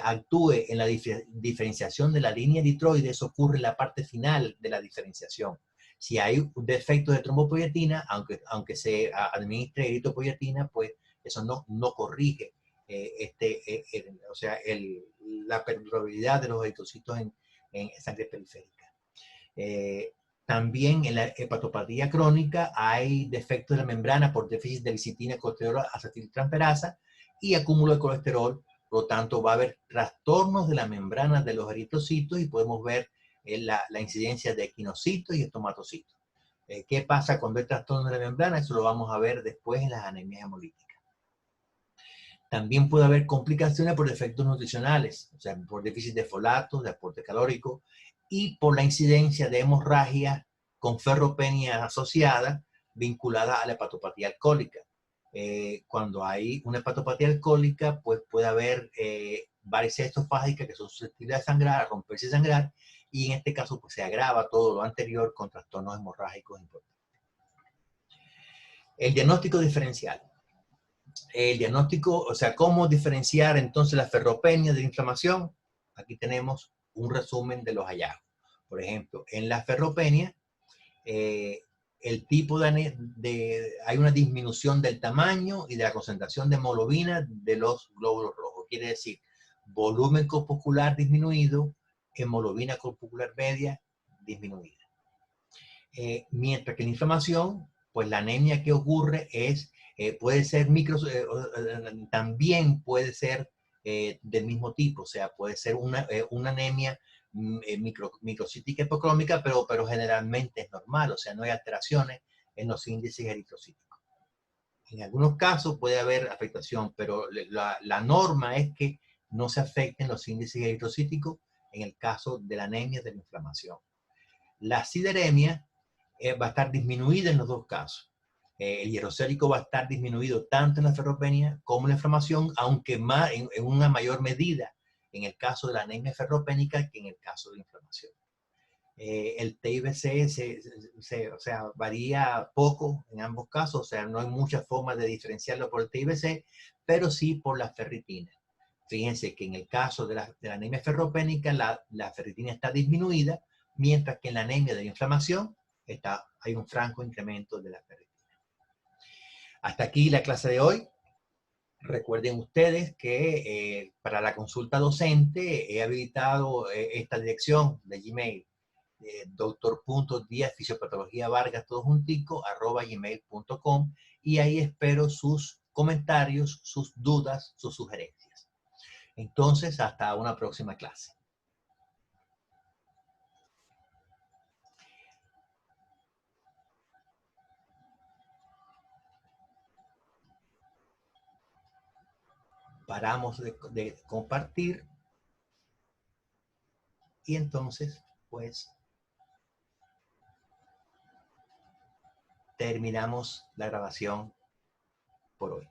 actúe en la diferenciación de la línea eritroide, eso ocurre en la parte final de la diferenciación. Si hay un defecto de trombopoietina, aunque se administre eritropoietina, pues eso no corrige la permeabilidad de los eritrocitos en sangre periférica. También en la hepatopatía crónica hay defectos de la membrana por déficit de licitina, colesterol, acetiltransferasa y acúmulo de colesterol. Por lo tanto, va a haber trastornos de la membrana de los eritrocitos y podemos ver la incidencia de equinocitos y estomatocitos. ¿Qué pasa cuando hay trastornos de la membrana? Eso lo vamos a ver después en las anemias hemolíticas. También puede haber complicaciones por defectos nutricionales, o sea, por déficit de folato, de aporte calórico, y por la incidencia de hemorragia con ferropenia asociada vinculada a la hepatopatía alcohólica. Cuando hay una hepatopatía alcohólica, pues puede haber varices esofágicas que son susceptibles a sangrar, a romperse y sangrar, y en este caso pues se agrava todo lo anterior con trastornos hemorrágicos importantes. El diagnóstico diferencial. El diagnóstico, o sea, cómo diferenciar entonces la ferropenia de la inflamación. Aquí tenemos un resumen de los hallazgos. Por ejemplo, en la ferropenia, el tipo hay una disminución del tamaño y de la concentración de hemoglobina de los glóbulos rojos. Quiere decir, volumen corpuscular disminuido, hemoglobina corpuscular media disminuida. Mientras que la inflamación, pues la anemia que ocurre es puede ser también puede ser del mismo tipo, o sea, puede ser una anemia microcítica hipocrómica, pero generalmente es normal, o sea, no hay alteraciones en los índices eritrocíticos. En algunos casos puede haber afectación, pero la norma es que no se afecten los índices eritrocíticos en el caso de la anemia de la inflamación. La sideremia va a estar disminuida en los dos casos. El hierro sérico va a estar disminuido tanto en la ferropenia como en la inflamación, aunque en una mayor medida en el caso de la anemia ferropénica que en el caso de la inflamación. El TIBC varía poco en ambos casos, o sea, no hay muchas formas de diferenciarlo por el TIBC, pero sí por la ferritina. Fíjense que en el caso de la anemia ferropénica, la ferritina está disminuida, mientras que en la anemia de la inflamación hay un franco incremento de la ferritina. Hasta aquí la clase de hoy. Recuerden ustedes que para la consulta docente he habilitado esta dirección de Gmail, dr.diazfisiopatologiavargas, todo juntico, @gmail.com, y ahí espero sus comentarios, sus dudas, sus sugerencias. Entonces, hasta una próxima clase. Paramos de compartir y entonces, pues, terminamos la grabación por hoy.